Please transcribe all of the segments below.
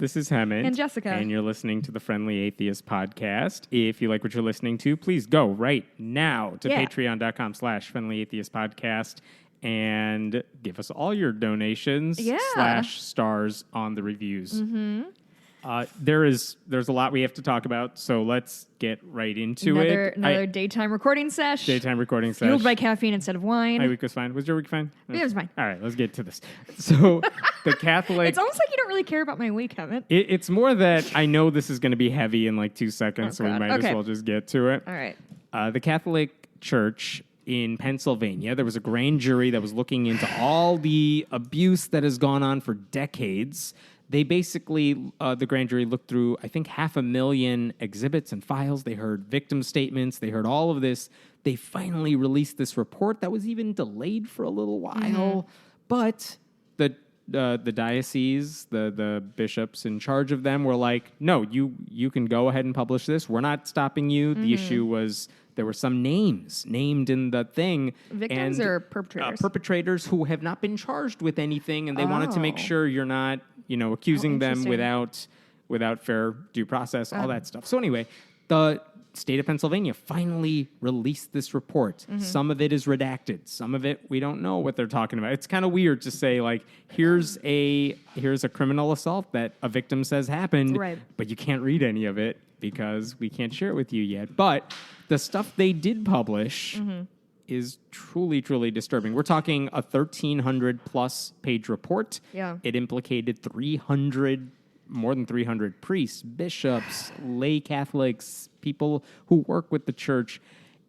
This is Hemant. And Jessica. And you're listening to the Friendly Atheist podcast. If you like what you're listening to, please go right now to patreon.com/Friendly Atheist podcast and give us all your donations /stars on the reviews. Mm-hmm. There's a lot we have to talk about, so let's get right into it. Another daytime recording sesh. Fueled by caffeine instead of wine. My week was fine. Was your week fine? It was fine. All right, let's get to this. So the Catholic... It's almost like you don't really care about my week, Hemant. It's more that I know this is going to be heavy in like 2 seconds, so we might as well just get to it. All right. The Catholic Church in Pennsylvania, there was a grand jury that was looking into all the abuse that has gone on for decades. They basically, the grand jury looked through, I think, 500,000 exhibits and files. They heard victim statements. They heard all of this. They finally released this report that was even delayed for a little while. Mm-hmm. But the diocese, the bishops in charge of them were like, no, you can go ahead and publish this. We're not stopping you. The issue was there were some names named in the thing. Victims or perpetrators? Perpetrators who have not been charged with anything, and they wanted to make sure you're not, accusing them without fair due process, all that stuff. So anyway, the state of Pennsylvania finally released this report. Mm-hmm. Some of it is redacted. Some of it, we don't know what they're talking about. It's kind of weird to say, like, here's a criminal assault that a victim says happened, but you can't read any of it because we can't share it with you yet. But the stuff they did publish is truly, truly disturbing. We're talking a 1,300-plus page report. Yeah. It implicated more than 300 priests, bishops, lay Catholics, people who work with the church.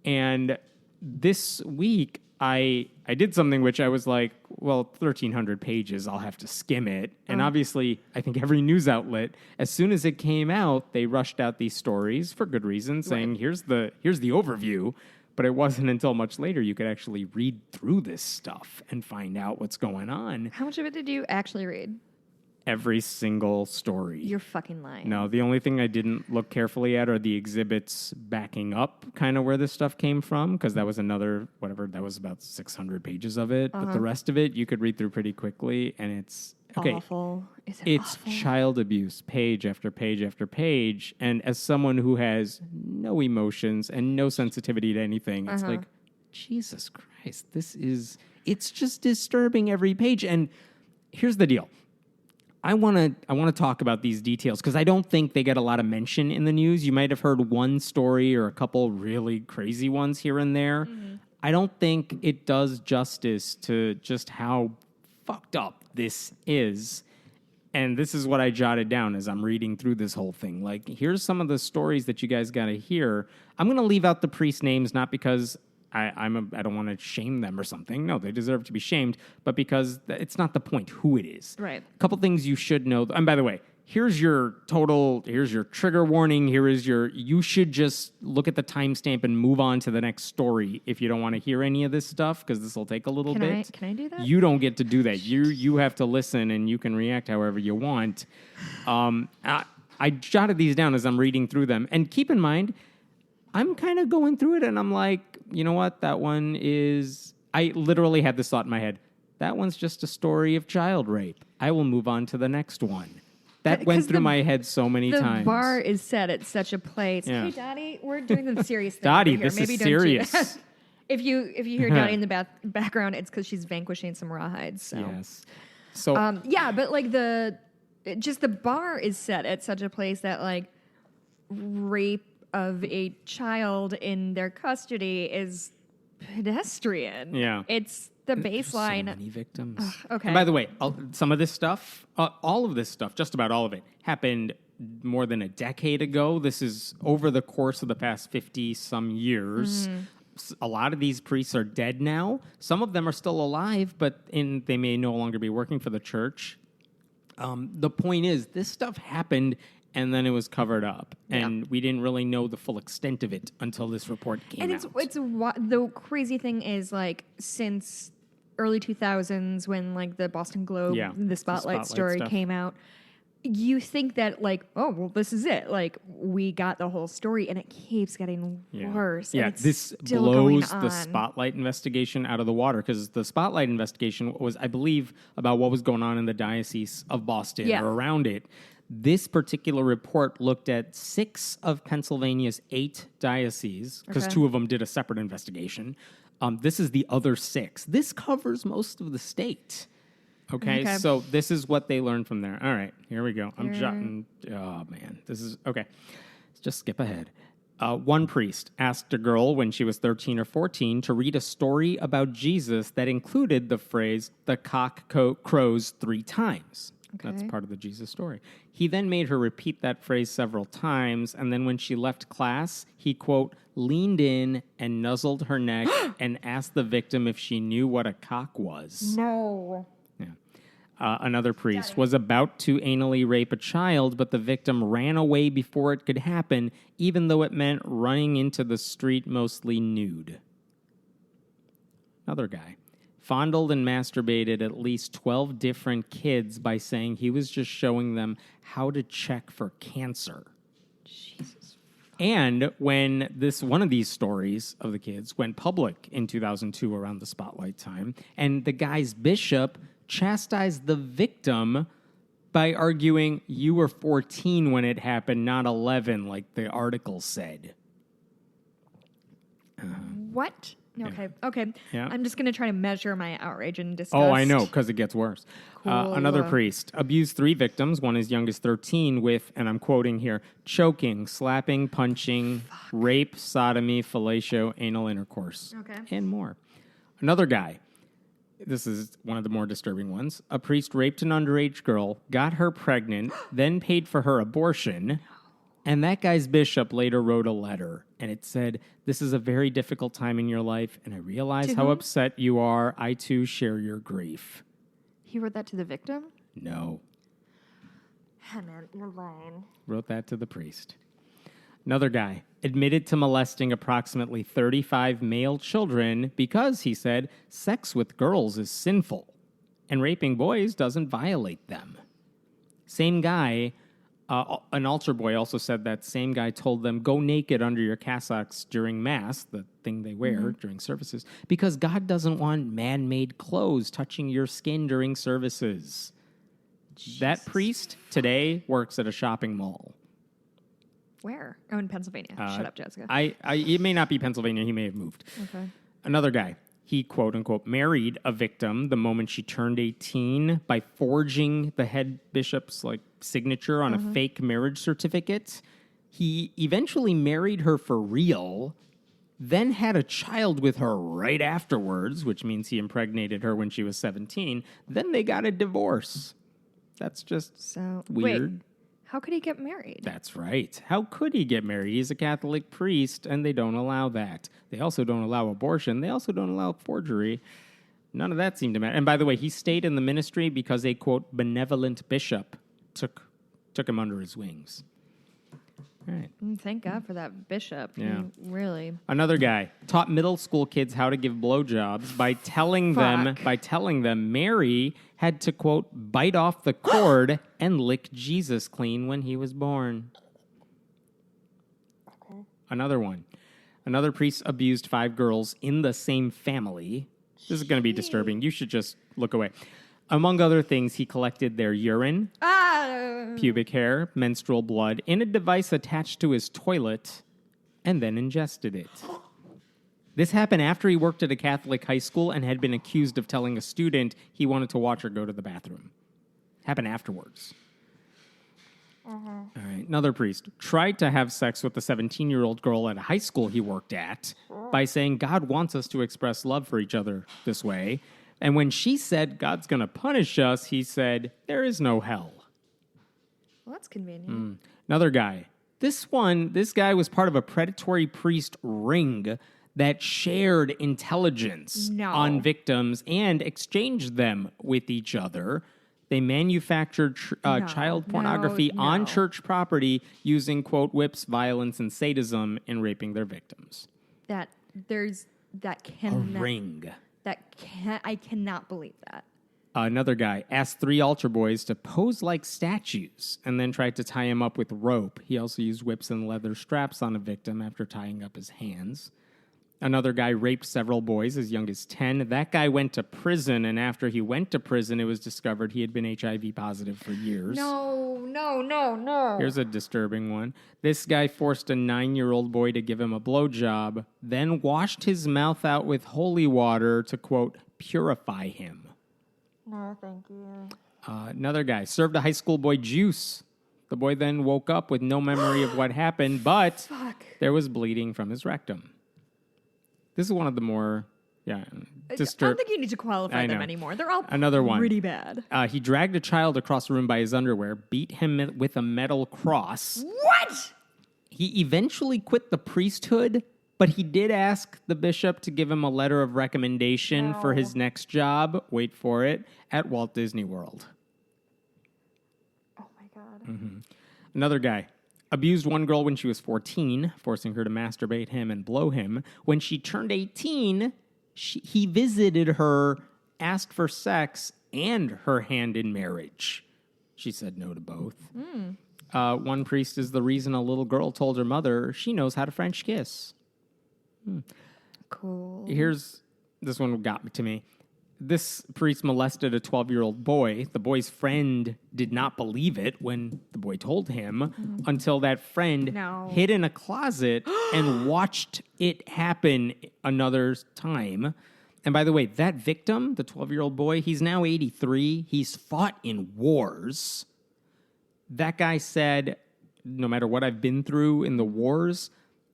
And this week, I did something which I was like, well, 1,300 pages, I'll have to skim it. And obviously, I think every news outlet, as soon as it came out, they rushed out these stories for good reason, saying, here's the overview. But it wasn't until much later you could actually read through this stuff and find out what's going on. How much of it did you actually read? Every single story. You're fucking lying. No, the only thing I didn't look carefully at are the exhibits backing up kind of where this stuff came from, because that was that was about 600 pages of it. But the rest of it you could read through pretty quickly, and it's awful. It's awful? child abuse, page after page after page. And as someone who has no emotions and no sensitivity to anything, it's like, Jesus Christ, it's just disturbing every page. And here's the deal. I want to talk about these details because I don't think they get a lot of mention in the news. You might have heard one story or a couple really crazy ones here and there. Mm-hmm. I don't think it does justice to just how fucked up this is. And this is what I jotted down as I'm reading through this whole thing. Like, here's some of the stories that you guys got to hear. I'm going to leave out the priest names, not because I don't want to shame them or something. No, they deserve to be shamed, but because it's not the point who it is. Right. A couple things you should know. And by the way, here's your trigger warning. You should just look at the timestamp and move on to the next story if you don't want to hear any of this stuff, because this will take a little bit. Can I do that? You don't get to do that. You have to listen, and you can react however you want. I jotted these down as I'm reading through them. And keep in mind, I'm kind of going through it, and I'm like, you know what? That one is... I literally had this thought in my head. That one's just a story of child rape. I will move on to the next one. That went through my head so many times. The bar is set at such a place. Yeah. Hey, Dottie, we're doing the serious thing. Dottie, here. this Maybe is don't serious. If you hear Dottie in the background, it's because she's vanquishing some rawhides. So. Yes. So but like the bar is set at such a place that like rape of a child in their custody is pedestrian. Yeah. It's the baseline. So many victims. Okay. And by the way, some of this stuff, all of this stuff, just about all of it, happened more than a decade ago. This is over the course of the past 50-some years. A lot of these priests are dead now. Some of them are still alive, but they may no longer be working for the church. The point is, this stuff happened, and then it was covered up. And we didn't really know the full extent of it until this report came out. And the crazy thing is, like, since early 2000s, when, like, the Boston Globe, the Spotlight story came out, you think that, like, oh, well, this is it. Like, we got the whole story, and it keeps getting worse. Yeah, and it's this still blows going the on. Spotlight investigation out of the water, because the Spotlight investigation was, I believe, about what was going on in the Diocese of Boston or around it. This particular report looked at 6 of Pennsylvania's 8 dioceses, because 2 of them did a separate investigation. This is the other 6. This covers most of the state. Okay, so this is what they learned from there. All right, here we go. I'm jotting. Oh, man. This is, okay. Let's just skip ahead. One priest asked a girl when she was 13 or 14 to read a story about Jesus that included the phrase, the cock crows 3 times. Okay. That's part of the Jesus story. He then made her repeat that phrase several times, and then when she left class, he, quote, leaned in and nuzzled her neck and asked the victim if she knew what a cock was. No. Another priest was about to anally rape a child, but the victim ran away before it could happen, even though it meant running into the street mostly nude. Another guy fondled and masturbated at least 12 different kids by saying he was just showing them how to check for cancer. Jesus. And when one of these stories of the kids went public in 2002 around the spotlight time, and the guy's bishop chastised the victim by arguing, you were 14 when it happened, not 11, like the article said. What? Okay. Yeah. I'm just going to try to measure my outrage and disgust. Oh, I know, because it gets worse. Cool. Another priest abused 3 victims, one as young as 13, with, and I'm quoting here, choking, slapping, punching, rape, sodomy, fellatio, anal intercourse, and more. Another guy. This is one of the more disturbing ones. A priest raped an underage girl, got her pregnant, then paid for her abortion. And that guy's bishop later wrote a letter, and it said, this is a very difficult time in your life, and I realize how upset you are. I, too, share your grief. He wrote that to the victim? No. Hemant, you're lying. Wrote that to the priest. Another guy admitted to molesting approximately 35 male children because, he said, sex with girls is sinful, and raping boys doesn't violate them. Same guy... an altar boy also said that same guy told them, go naked under your cassocks during Mass, the thing they wear during services, because God doesn't want man-made clothes touching your skin during services. Jesus. That priest today works at a shopping mall. Where? Oh, in Pennsylvania. Shut up, Jessica. It may not be Pennsylvania. He may have moved. Okay. Another guy. He, quote-unquote, married a victim the moment she turned 18 by forging the head bishop's, signature on a fake marriage certificate. He eventually married her for real, then had a child with her right afterwards, which means he impregnated her when she was 17. Then they got a divorce. That's just so weird. Wait, how could he get married? That's right. How could he get married? He's a Catholic priest, and they don't allow that. They also don't allow abortion. They also don't allow forgery. None of that seemed to matter. And by the way, he stayed in the ministry because a, quote, benevolent bishop took him under his wings. All right. Thank God for that bishop. Yeah. Really. Another guy taught middle school kids how to give blowjobs by telling them Mary had to, quote, bite off the cord and lick Jesus clean when he was born. Okay. Another one. Another priest abused 5 girls in the same family. This is going to be disturbing. You should just look away. Among other things, he collected their urine, pubic hair, menstrual blood in a device attached to his toilet, and then ingested it. This happened after he worked at a Catholic high school and had been accused of telling a student he wanted to watch her go to the bathroom. Happened afterwards. All right. Another priest tried to have sex with a 17-year-old girl at a high school he worked at by saying God wants us to express love for each other this way. And when she said, God's going to punish us, he said, there is no hell. Well, that's convenient. Another guy. This guy was part of a predatory priest ring that shared intelligence on victims and exchanged them with each other. They manufactured child pornography on church property using, quote, whips, violence, and sadism in raping their victims. That cannot... A ring. I cannot believe that. Another guy asked 3 altar boys to pose like statues and then tried to tie him up with rope. He also used whips and leather straps on a victim after tying up his hands. Another guy raped several boys as young as 10. That guy went to prison, and after he went to prison, it was discovered he had been HIV positive for years. No. Here's a disturbing one. This guy forced a 9-year-old boy to give him a blowjob, then washed his mouth out with holy water to, quote, purify him. No, thank you. Another guy served a high school boy juice. The boy then woke up with no memory of what happened, but there was bleeding from his rectum. This is one of the more, I don't think you need to qualify them anymore. They're all Another one. Pretty bad. He dragged a child across the room by his underwear, beat him with a metal cross. What? He eventually quit the priesthood, but he did ask the bishop to give him a letter of recommendation for his next job, wait for it, at Walt Disney World. Oh, my God. Mm-hmm. Another guy. Abused one girl when she was 14, forcing her to masturbate him and blow him. When she turned 18, he visited her, asked for sex, and her hand in marriage. She said no to both. One priest is the reason a little girl told her mother she knows how to French kiss. Cool. Here's, this one got to me. This priest molested a 12-year-old boy. The boy's friend did not believe it when the boy told him until that friend hid in a closet and watched it happen another time. And by the way, that victim, the 12-year-old boy, he's now 83. He's fought in wars. That guy said, no matter what I've been through in the wars,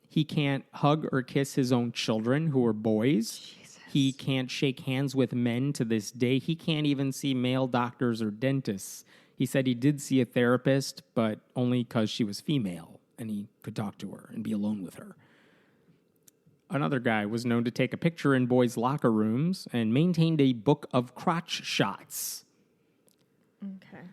he can't hug or kiss his own children who are boys. He can't shake hands with men to this day. He can't even see male doctors or dentists. He said he did see a therapist, but only because she was female, and he could talk to her and be alone with her. Another guy was known to take a picture in boys' locker rooms and maintained a book of crotch shots. Okay.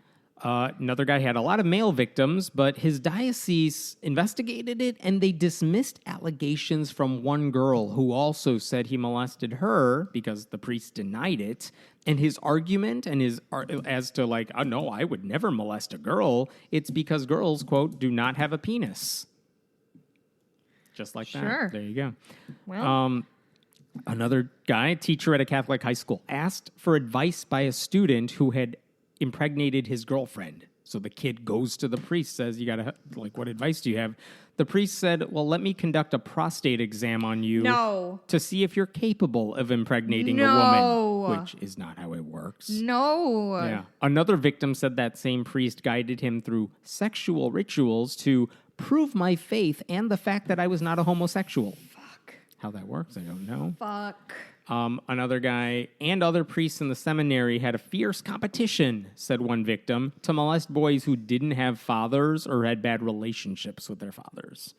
Another guy had a lot of male victims, but his diocese investigated it, and they dismissed allegations from one girl who also said he molested her because the priest denied it. And his argument and his as to like, oh, no, I would never molest a girl. It's because girls, quote, do not have a penis. Just like that. Sure. There you go. Well. Another guy, teacher at a Catholic high school, asked for advice by a student who had impregnated his girlfriend. So the kid goes to the priest, says, you gotta, like, what advice do you have? The priest said, well, let me conduct a prostate exam on you to see if you're capable of impregnating a woman, which is not how it works. No. Yeah. Another victim said that same priest guided him through sexual rituals to prove my faith and the fact that I was not a homosexual. Fuck. How that works, I don't know. Fuck. Another guy and other priests in the seminary had a fierce competition, said one victim, to molest boys who didn't have fathers or had bad relationships with their fathers.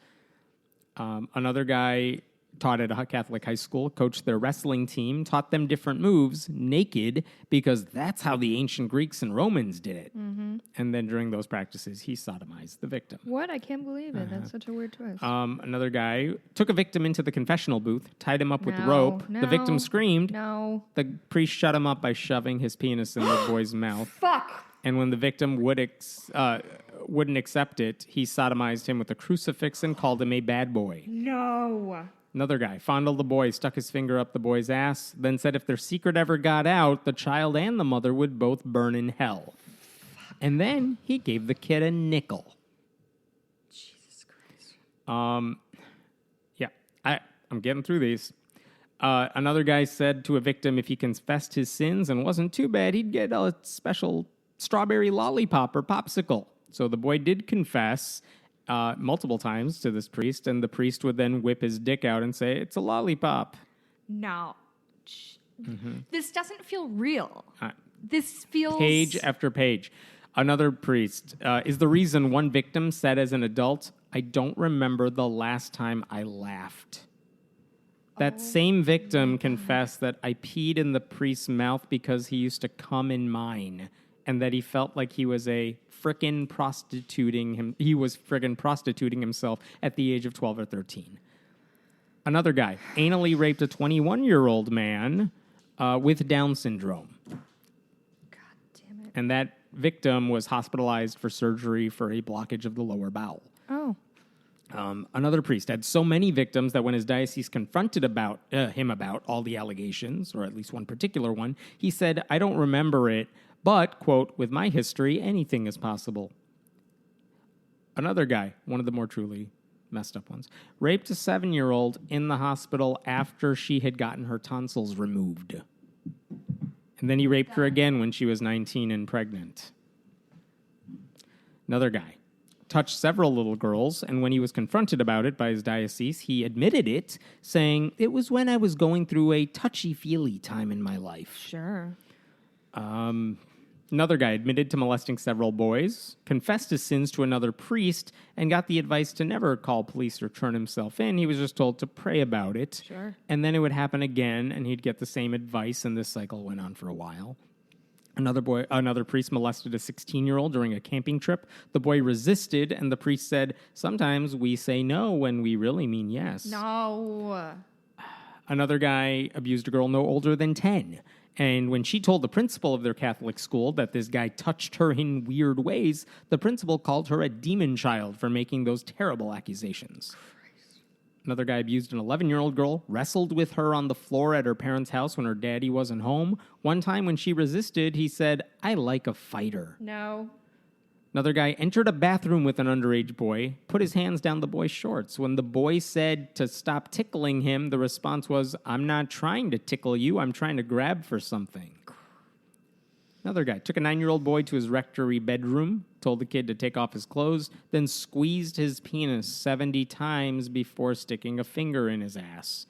Another guy taught at a Catholic high school, coached their wrestling team, taught them different moves naked because that's how the ancient Greeks and Romans did it. Mm-hmm. And then during those practices, he sodomized the victim. What? I can't believe it. That's such a weird twist. Another guy took a victim into the confessional booth, tied him up with rope. The victim screamed. No. The priest shut him up by shoving his penis in the boy's mouth. Fuck. And when the victim wouldn't accept it, he sodomized him with a crucifix and called him a bad boy. No. Another guy fondled the boy, stuck his finger up the boy's ass, then said if their secret ever got out, the child and the mother would both burn in hell. And then he gave the kid a nickel. Jesus Christ. Yeah, I'm getting through these. Another guy said to a victim if he confessed his sins and wasn't too bad, he'd get a special strawberry lollipop or popsicle. So the boy did confess multiple times to this priest, and the priest would then whip his dick out and say, it's a lollipop. No. Mm-hmm. This doesn't feel real. This feels... Page after page. Another priest is the reason one victim said as an adult, I don't remember the last time I laughed. That same victim confessed that I peed in the priest's mouth because he used to come in mine, and that he felt like he was prostituting himself at the age of 12 or 13. Another guy anally raped a 21-year-old man with Down syndrome. God damn it. And that victim was hospitalized for surgery for a blockage of the lower bowel. Oh. Another priest had so many victims that when his diocese confronted him about all the allegations, or at least one particular one, he said, "I don't remember it, but, quote, with my history, anything is possible." Another guy, one of the more truly messed up ones, raped a 7-year-old in the hospital after she had gotten her tonsils removed. And then he raped her again when she was 19 and pregnant. Another guy touched several little girls, and when he was confronted about it by his diocese, he admitted it, saying, "It was when I was going through a touchy-feely time in my life." Sure. Another guy admitted to molesting several boys, confessed his sins to another priest, and got the advice to never call police or turn himself in. He was just told to pray about it. Sure. And then it would happen again, and he'd get the same advice, and this cycle went on for a while. Another priest molested a 16-year-old during a camping trip. The boy resisted, and the priest said, "Sometimes we say no when we really mean yes." No. Another guy abused a girl no older than 10. And when she told the principal of their Catholic school that this guy touched her in weird ways, the principal called her a demon child for making those terrible accusations. Another guy abused an 11-year-old girl, wrestled with her on the floor at her parents' house when her daddy wasn't home. One time when she resisted, he said, "I like a fighter." No. Another guy entered a bathroom with an underage boy, put his hands down the boy's shorts. When the boy said to stop tickling him, the response was, "I'm not trying to tickle you, I'm trying to grab for something." Another guy took a 9-year-old boy to his rectory bedroom, told the kid to take off his clothes, then squeezed his penis 70 times before sticking a finger in his ass.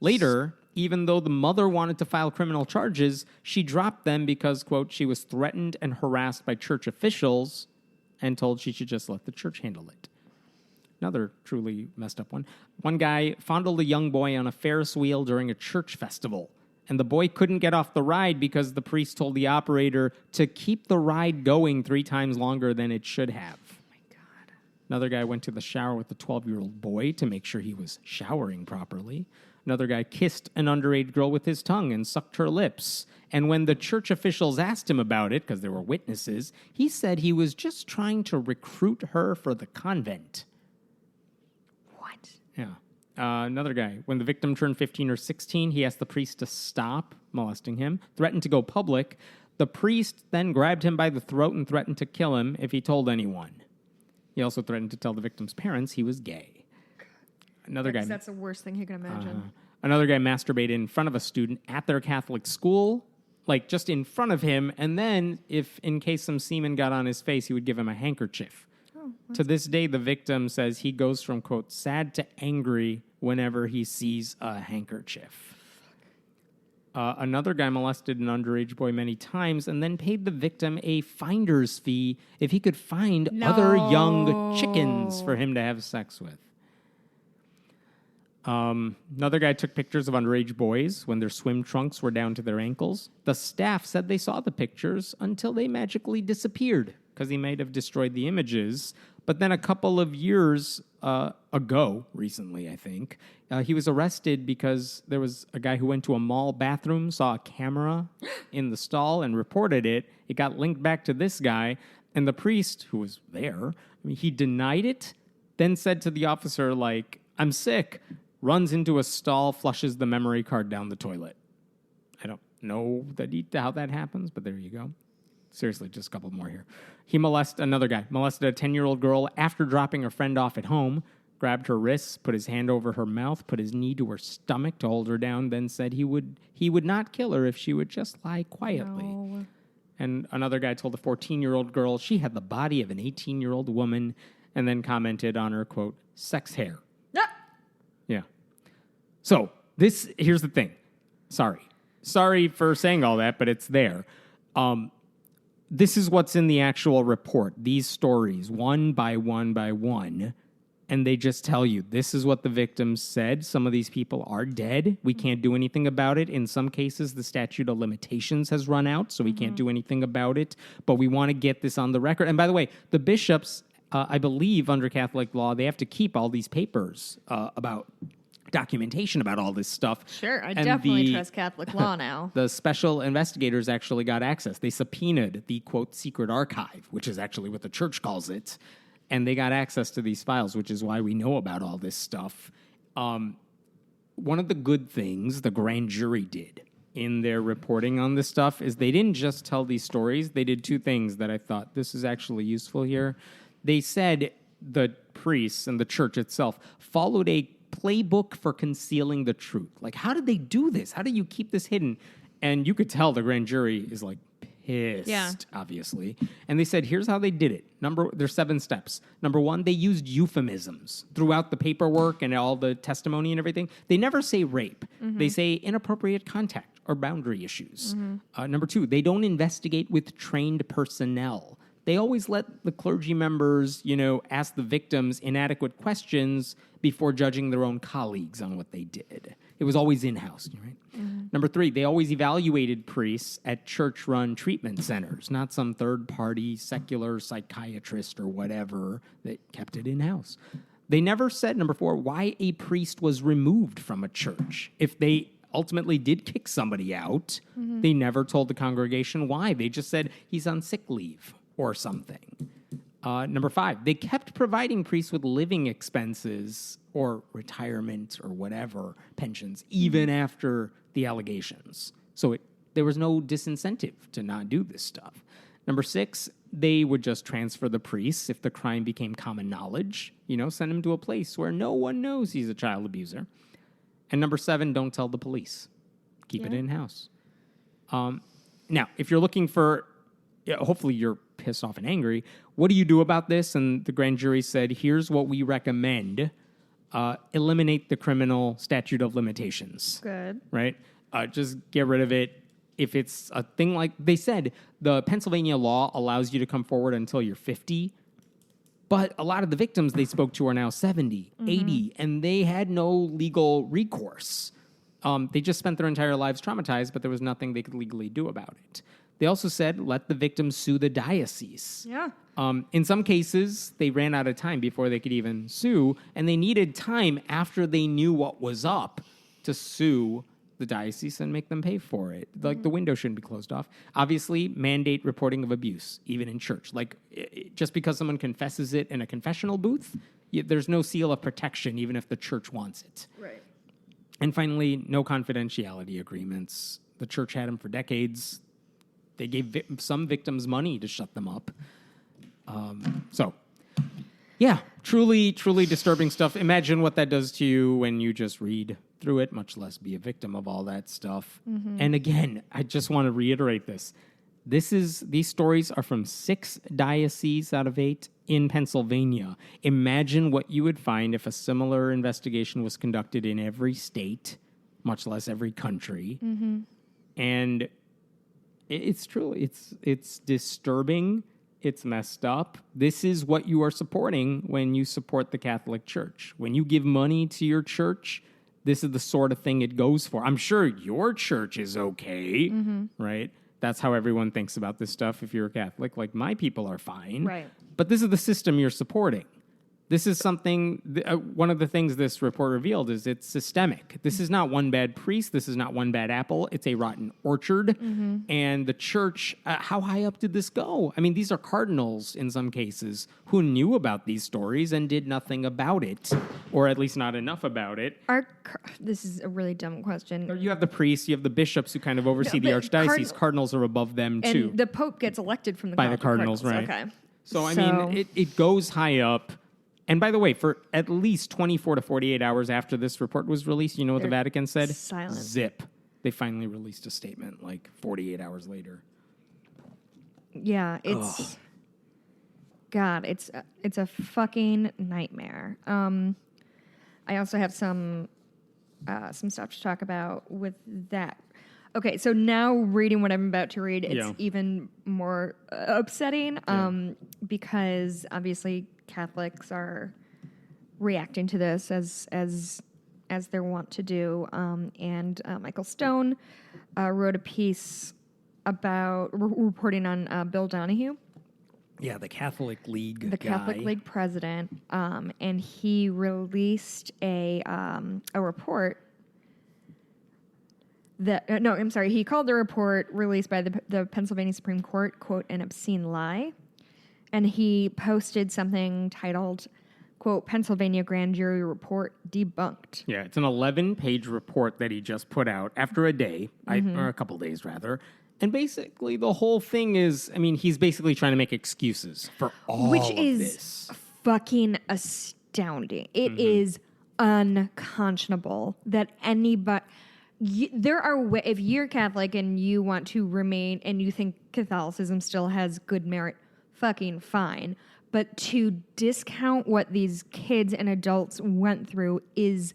Later, even though the mother wanted to file criminal charges, she dropped them because, quote, she was threatened and harassed by church officials and told she should just let the church handle it. Another truly messed up one. One guy fondled a young boy on a Ferris wheel during a church festival, and the boy couldn't get off the ride because the priest told the operator to keep the ride going 3 times longer than it should have. Oh my God. Another guy went to the shower with a 12-year-old boy to make sure he was showering properly. Another guy kissed an underage girl with his tongue and sucked her lips. And when the church officials asked him about it, because there were witnesses, he said he was just trying to recruit her for the convent. What? Yeah. Another guy, when the victim turned 15 or 16, he asked the priest to stop molesting him, threatened to go public. The priest then grabbed him by the throat and threatened to kill him if he told anyone. He also threatened to tell the victim's parents he was gay. Another guy. That's the worst thing you can imagine. Another guy masturbated in front of a student at their Catholic school, like just in front of him, and then, if in case some semen got on his face, he would give him a handkerchief. To this day, the victim says he goes from, quote, sad to angry whenever he sees a handkerchief. Another guy molested an underage boy many times and then paid the victim a finder's fee if he could find other young chickens for him to have sex with. Another guy took pictures of underage boys when their swim trunks were down to their ankles. The staff said they saw the pictures until they magically disappeared because he might have destroyed the images. But then a couple of years ago, recently I think, he was arrested because there was a guy who went to a mall bathroom, saw a camera in the stall and reported it. It got linked back to this guy, and the priest who was there, he denied it, then said to the officer, like, "I'm sick," runs into a stall, flushes the memory card down the toilet. I don't know how that happens, but there you go. Seriously, just a couple more here. Another guy molested a 10-year-old girl after dropping her friend off at home, grabbed her wrists, put his hand over her mouth, put his knee to her stomach to hold her down, then said he would not kill her if she would just lie quietly. No. And another guy told a 14-year-old girl she had the body of an 18-year-old woman, and then commented on her, quote, sex hair. Yeah. So, here's the thing. Sorry for saying all that, but it's there. This is what's in the actual report. These stories, one by one by one, and they just tell you, this is what the victims said. Some of these people are dead. We can't do anything about it. In some cases, the statute of limitations has run out, so we can't do anything about it. But we want to get this on the record. And by the way, the bishops, I believe under Catholic law, they have to keep all these papers about documentation about all this stuff. Sure, I definitely trust Catholic law now. The special investigators actually got access. They subpoenaed the, quote, secret archive, which is actually what the church calls it. and they got access to these files, which is why we know about all this stuff. One of the good things the grand jury did in their reporting on this stuff is they didn't just tell these stories. They did two things that I thought this is actually useful here. They said the priests and the church itself followed a playbook for concealing the truth. Like, how did they do this? How do you keep this hidden? And you could tell the grand jury is like pissed, obviously. And they said, here's how they did it. There's 7 steps. Number 1, they used euphemisms throughout the paperwork and all the testimony and everything. They never say rape. They say inappropriate contact or boundary issues. Number 2, they don't investigate with trained personnel. They always let the clergy members, ask the victims inadequate questions before judging their own colleagues on what they did. It was always in-house, right? Number 3, they always evaluated priests at church-run treatment centers, not some third-party secular psychiatrist or whatever that kept it in-house. They never said, number 4, why a priest was removed from a church. If they ultimately did kick somebody out, they never told the congregation why. They just said he's on sick leave or something. Number 5, they kept providing priests with living expenses or retirement or whatever, pensions, even after the allegations. So there was no disincentive to not do this stuff. Number 6, they would just transfer the priests if the crime became common knowledge, send him to a place where no one knows he's a child abuser. And number 7, don't tell the police. Keep it in-house. Now, if you're looking for, hopefully you're pissed off and angry, what do you do about this? And the grand jury said, here's what we recommend. Eliminate the criminal statute of limitations. Good. Right? Just get rid of it. If it's a thing like, they said, the Pennsylvania law allows you to come forward until you're 50. But a lot of the victims they spoke to are now 70, 80, and they had no legal recourse. They just spent their entire lives traumatized, but there was nothing they could legally do about it. They also said, let the victims sue the diocese. Yeah. In some cases, they ran out of time before they could even sue, and they needed time after they knew what was up to sue the diocese and make them pay for it. Like, the window shouldn't be closed off. Obviously, mandate reporting of abuse, even in church. Like, just because someone confesses it in a confessional booth, there's no seal of protection, even if the church wants it. Right. And finally, no confidentiality agreements. The church had them for decades. They gave some victims money to shut them up. Yeah, truly, truly disturbing stuff. Imagine what that does to you when you just read through it, much less be a victim of all that stuff. And again, I just want to reiterate this. These stories are from 6 dioceses out of 8 in Pennsylvania. Imagine what you would find if a similar investigation was conducted in every state, much less every country. And it's truly, it's disturbing. It's messed up. This is what you are supporting when you support the Catholic Church. When you give money to your church, this is the sort of thing it goes for. I'm sure your church is okay, right? That's how everyone thinks about this stuff if you're a Catholic. Like, my people are fine. Right. But this is the system you're supporting. This is something, one of the things this report revealed is it's systemic. This is not one bad priest. This is not one bad apple. It's a rotten orchard. And the church, how high up did this go? I mean, these are cardinals in some cases who knew about these stories and did nothing about it, or at least not enough about it. This is a really dumb question. You have the priests, you have the bishops who kind of oversee the archdiocese. Cardinals are above them, too. And the Pope gets elected from the by the Cardinals, right? Okay. So, I mean, it goes high up. And by the way, for at least 24 to 48 hours after this report was released, you know what the Vatican said? Silent. Zip. They finally released a statement like 48 hours later. Yeah, it's... God, it's a fucking nightmare. I also have some stuff to talk about with that. Okay, so now reading what I'm about to read, it's even more upsetting because obviously Catholics are reacting to this as they're wont to do. And Michael Stone wrote a piece about reporting on Bill Donohue. Yeah, the Catholic League the Catholic League president, and he released a report. He called the report released by the Pennsylvania Supreme Court, quote, an obscene lie. And he posted something titled, quote, Pennsylvania Grand Jury Report Debunked. Yeah, it's an 11-page report that he just put out after a day, or a couple days rather. And basically the whole thing is, I mean, he's basically trying to make excuses for all Which of is this. fucking astounding. It is unconscionable that anybody... There are if you're Catholic and you want to remain and you think Catholicism still has good merit, fucking fine. But to discount what these kids and adults went through is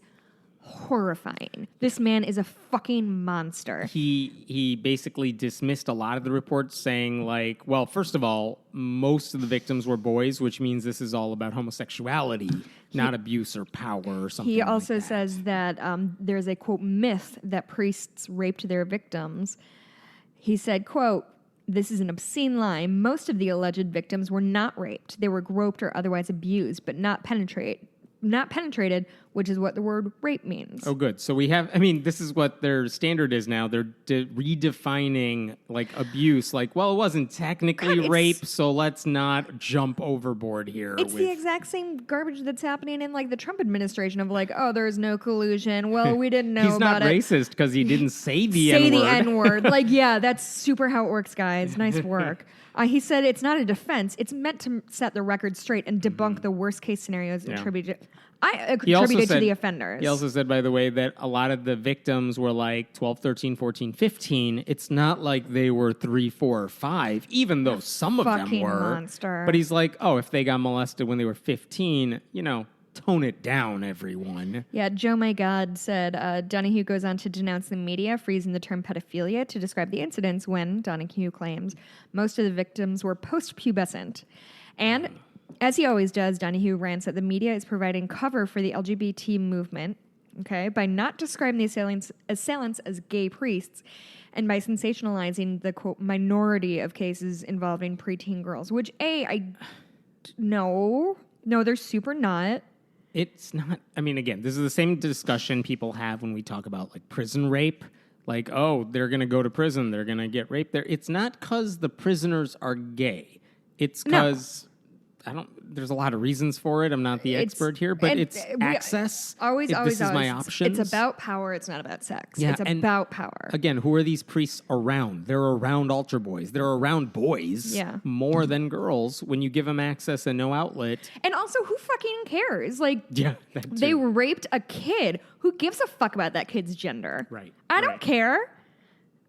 horrifying. This man is a fucking monster. He basically dismissed a lot of the reports, saying like, well, first of all, most of the victims were boys, which means this is all about homosexuality, not abuse or power or something. He also like that. says that there's a, quote, myth that priests raped their victims. He said, quote, this is an obscene lie. Most of the alleged victims were not raped. They were groped or otherwise abused, but not penetrated, which is what the word rape means. Oh, good. So we have, I mean, this is what their standard is now. They're redefining, like, abuse. Like, well, it wasn't technically rape, so let's not jump overboard here. It's the exact same garbage that's happening in, like, the Trump administration of, like, oh, there's no collusion. Well, we didn't know He's about it. He's not racist because he didn't say the N-word. Say the N-word. Like, yeah, that's super how it works, guys. Nice work. He said it's not a defense. It's meant to set the record straight and debunk the worst-case scenarios attributed to the offenders. He also said, by the way, that a lot of the victims were like 12, 13, 14, 15. It's not like they were 3, 4, or 5, even though some of them were. Monster. But he's like, oh, if they got molested when they were 15, tone it down, everyone. Yeah, Joe My God said, Donohue goes on to denounce the media for using the term pedophilia to describe the incidents when, Donohue claims, most of the victims were post-pubescent. And as he always does, Donohue rants that the media is providing cover for the LGBT movement, okay, by not describing the assailants as gay priests and by sensationalizing the, quote, minority of cases involving preteen girls, which, no, they're super not. It's not, I mean, again, this is the same discussion people have when we talk about, like, prison rape. Like, oh, they're going to go to prison, they're going to get raped there. It's not because the prisoners are gay. It's because... there's a lot of reasons for it. I'm not the expert here, but it's access. Always. This is my options. It's about power. It's not about sex. Yeah, it's about power. Again, who are these priests around? They're around altar boys. They're around boys more than girls when you give them access and no outlet. And also, who fucking cares? Like, that they raped a kid. Who gives a fuck about that kid's gender? Right. I don't care.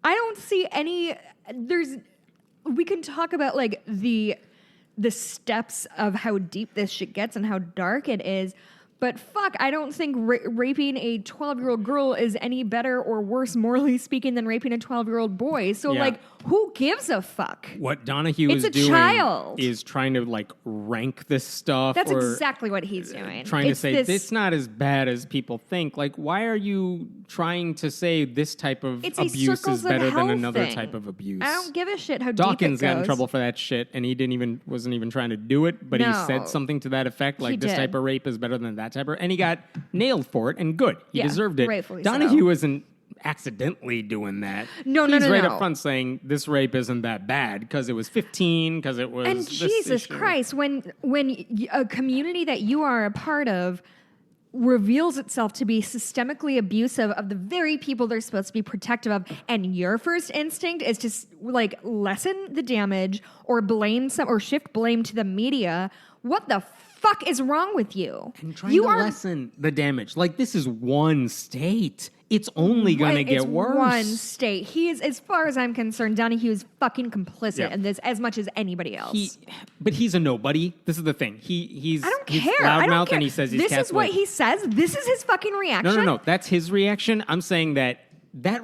I don't see any... We can talk about, like, the steps of how deep this shit gets and how dark it is. But fuck, I don't think raping a 12-year-old girl is any better or worse, morally speaking, than raping a 12-year-old boy. So, like, who gives a fuck? What Donohue is doing is trying to, like, rank this stuff. That's exactly what he's doing. Trying to say, this not as bad as people think. Like, why are you trying to say this type of abuse is better than another type of abuse? I don't give a shit how Dawkins deep it goes. got in trouble for that shit, and he wasn't even trying to do it, but he said something to that effect, like, this type of rape is better than that type of... And he got nailed for it, and good. He deserved it. Rightfully Donohue isn't accidentally doing that. No. He's right up front saying this rape isn't that bad because it was 15, because it was... And Jesus Christ, when a community that you are a part of reveals itself to be systemically abusive of the very people they're supposed to be protective of, and your first instinct is to, like, lessen the damage or shift blame to the media, what the fuck is wrong with you? And trying to lessen the damage. Like, this is one state. It's only going to get worse. One state. He is, as far as I'm concerned, Donohue is fucking complicit in this as much as anybody else. But he's a nobody. This is the thing. He's I don't care. Loudmouth, and he says he's Catholic. This is what he says. This is his fucking reaction. No. That's his reaction. I'm saying that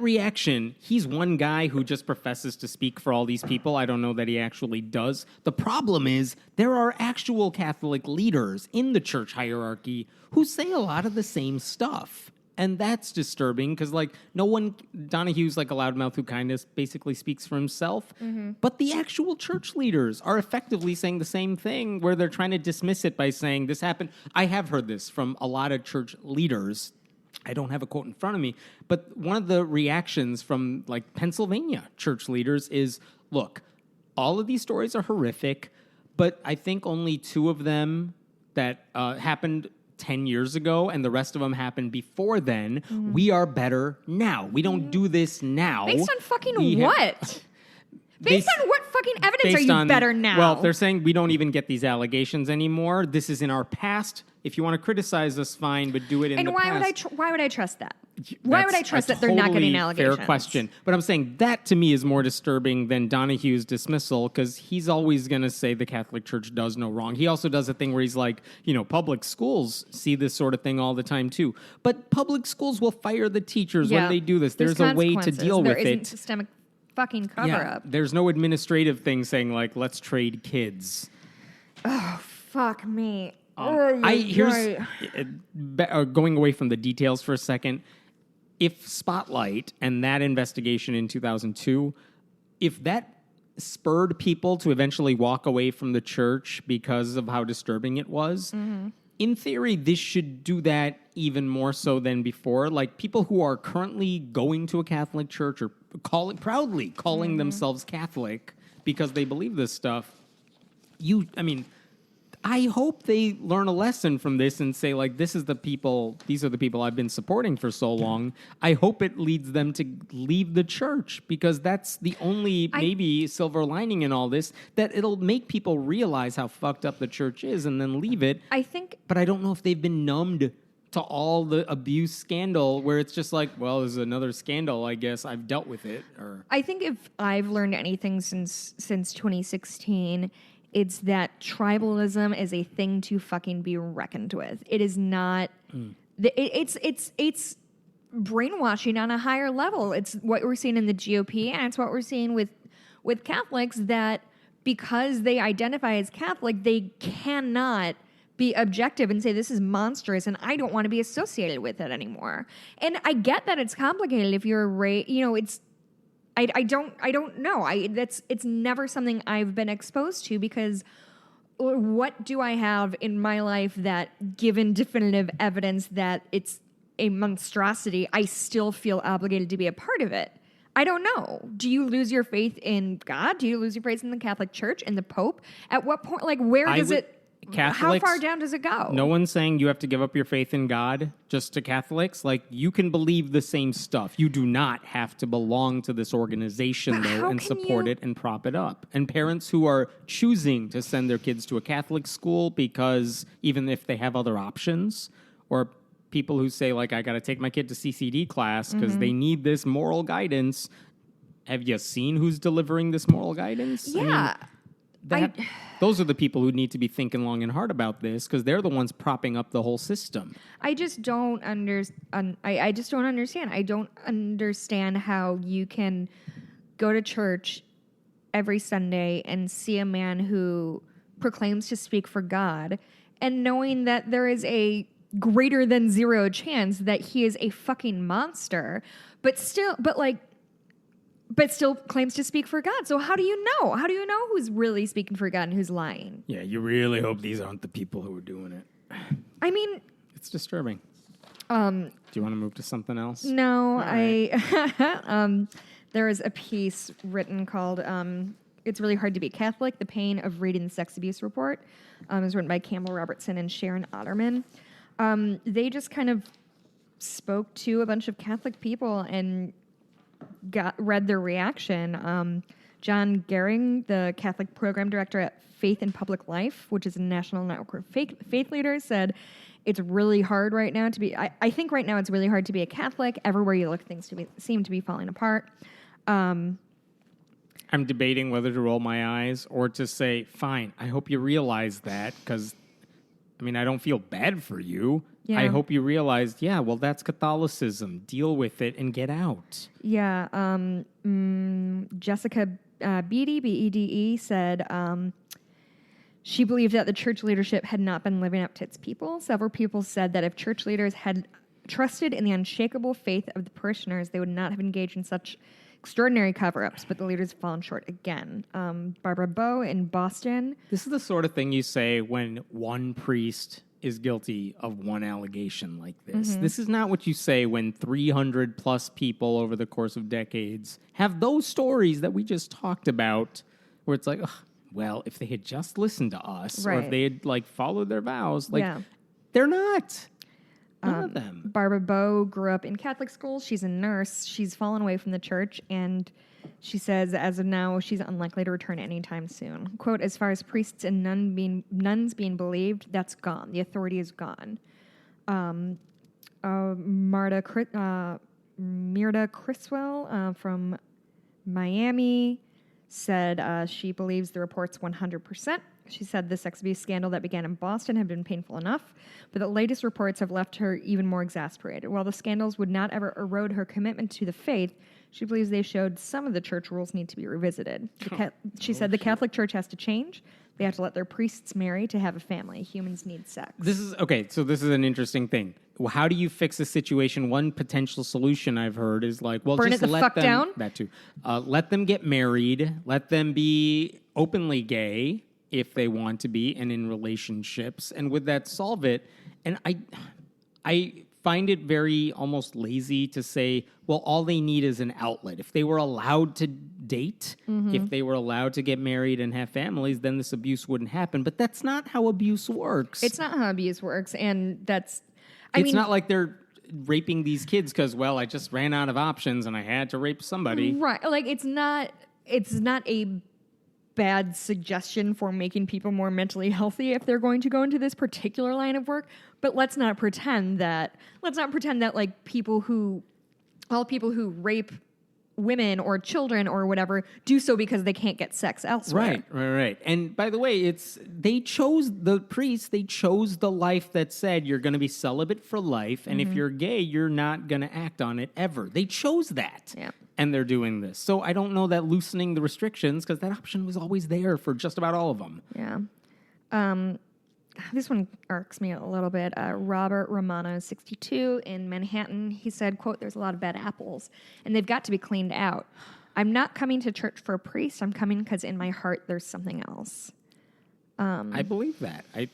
reaction, he's one guy who just professes to speak for all these people. I don't know that he actually does. The problem is there are actual Catholic leaders in the church hierarchy who say a lot of the same stuff. And that's disturbing because, like, Donohue's like a loudmouth who kind of basically speaks for himself. Mm-hmm. But the actual church leaders are effectively saying the same thing where they're trying to dismiss it by saying this happened. I have heard this from a lot of church leaders. I don't have a quote in front of me, but one of the reactions from, like, Pennsylvania church leaders is, look, all of these stories are horrific, but I think only 2 of them that happened 10 years ago, and the rest of them happened before then. We are better now. We don't do this now. Based on fucking what? Based on what fucking evidence are you better now? Well, they're saying we don't even get these allegations anymore. This is in our past. If you want to criticize us, fine, but do it in the past. And why would I trust that? Why would I trust that they're not getting allegations? Fair question. But I'm saying that to me is more disturbing than Donohue's dismissal, because he's always going to say the Catholic Church does no wrong. He also does a thing where he's like, public schools see this sort of thing all the time too. But public schools will fire the teachers when they do this. There's a way to deal with it. There isn't systemic fucking cover-up. There's no administrative thing saying like, let's trade kids. Oh, fuck me. Here's going away from the details for a second. If Spotlight and that investigation in 2002, if that spurred people to eventually walk away from the church because of how disturbing it was, in theory, this should do that even more so than before. Like, people who are currently going to a Catholic church or proudly calling themselves Catholic because they believe this stuff, I hope they learn a lesson from this and say, like, these are the people I've been supporting for so long. I hope it leads them to leave the church, because that's the only maybe silver lining in all this, that it'll make people realize how fucked up the church is and then leave it. But I don't know if they've been numbed to all the abuse scandal where it's just like, well, there's another scandal, I guess I've dealt with it. Or I think if I've learned anything since 2016, it's that tribalism is a thing to fucking be reckoned with. It is not. It's brainwashing on a higher level. It's what we're seeing in the GOP, and it's what we're seeing with Catholics, that because they identify as Catholic, they cannot be objective and say this is monstrous and I don't want to be associated with it anymore. And I get that it's complicated if you're it's. I don't know. It's never something I've been exposed to, because what do I have in my life that, given definitive evidence that it's a monstrosity, I still feel obligated to be a part of it? I don't know. Do you lose your faith in God? Do you lose your faith in the Catholic Church and the Pope? At what point, like, where does it... Catholics, how far down does it go? No one's saying you have to give up your faith in God just to Catholics. Like, you can believe the same stuff. You do not have to belong to this organization, though, and support it and prop it up. And parents who are choosing to send their kids to a Catholic school because even if they have other options, or people who say, like, I got to take my kid to CCD class because they need this moral guidance. Have you seen who's delivering this moral guidance? Yeah. Those are the people who need to be thinking long and hard about this, because they're the ones propping up the whole system. I just don't understand. I just don't understand. I don't understand how you can go to church every Sunday and see a man who proclaims to speak for God, and knowing that there is a greater than 0 chance that he is a fucking monster, but still claims to speak for God. So how do you know? How do you know who's really speaking for God and who's lying? Yeah, you really hope these aren't the people who are doing it. I mean... It's disturbing. Do you want to move to something else? No, there is a piece written called It's Really Hard to Be Catholic, The Pain of Reading the Sex Abuse Report. It was written by Campbell Robertson and Sharon Otterman. They just kind of spoke to a bunch of Catholic people and read their reaction. John Gehring, the Catholic program director at Faith in Public Life, which is a national network of faith leaders, said it's really hard right now to be... I think right now it's really hard to be a Catholic. Everywhere you look, things seem to be falling apart. I'm debating whether to roll my eyes or to say, fine, I hope you realize that, because, I don't feel bad for you. Yeah. I hope you realized, that's Catholicism. Deal with it and get out. Yeah. Jessica Beede, B-E-D-E, said she believed that the church leadership had not been living up to its people. Several people said that if church leaders had trusted in the unshakable faith of the parishioners, they would not have engaged in such extraordinary cover-ups, but the leaders have fallen short again. Barbara Bow in Boston. This is the sort of thing you say when one priest is guilty of one allegation like this. This is not what you say when 300 plus people over the course of decades have those stories that we just talked about, where it's like, well, if they had just listened to us, or Right. if they had like followed their vows, like they're not. None of them. Barbara Bow grew up in Catholic school. She's a nurse. She's fallen away from the church, and she says, as of now, she's unlikely to return anytime soon. Quote, as far as priests and nuns being believed, that's gone. The authority is gone. Myrta Criswell from Miami said she believes the reports 100%. She said the sex abuse scandal that began in Boston had been painful enough, but the latest reports have left her even more exasperated. While the scandals would not ever erode her commitment to the faith, she believes they showed some of the church rules need to be revisited. She said the Catholic Church has to change. They have to let their priests marry to have a family. Humans need sex. This is an interesting thing. Well, how do you fix a situation? One potential solution I've heard is like, well, burn just it the let fuck them down. That too. Let them get married. Let them be openly gay if they want to be, and in relationships, and would that solve it? And I find it very almost lazy to say, well, all they need is an outlet. If they were allowed to date, if they were allowed to get married and have families, then this abuse wouldn't happen. But that's not how abuse works. It's not how abuse works, and that's... It's not like they're raping these kids because, well, I just ran out of options and I had to rape somebody. Right. Like, it's not a bad suggestion for making people more mentally healthy if they're going to go into this particular line of work. But let's not pretend that like all people who rape women or children or whatever do so because they can't get sex elsewhere. Right. And by the way, they chose the life that said you're going to be celibate for life, and if you're gay, you're not going to act on it ever. They chose that. Yeah. And they're doing this. So I don't know that loosening the restrictions, because that option was always there for just about all of them. Yeah. This one irks me a little bit. Robert Romano, 62, in Manhattan, he said, quote, there's a lot of bad apples, and they've got to be cleaned out. I'm not coming to church for a priest. I'm coming because in my heart there's something else. I believe that. I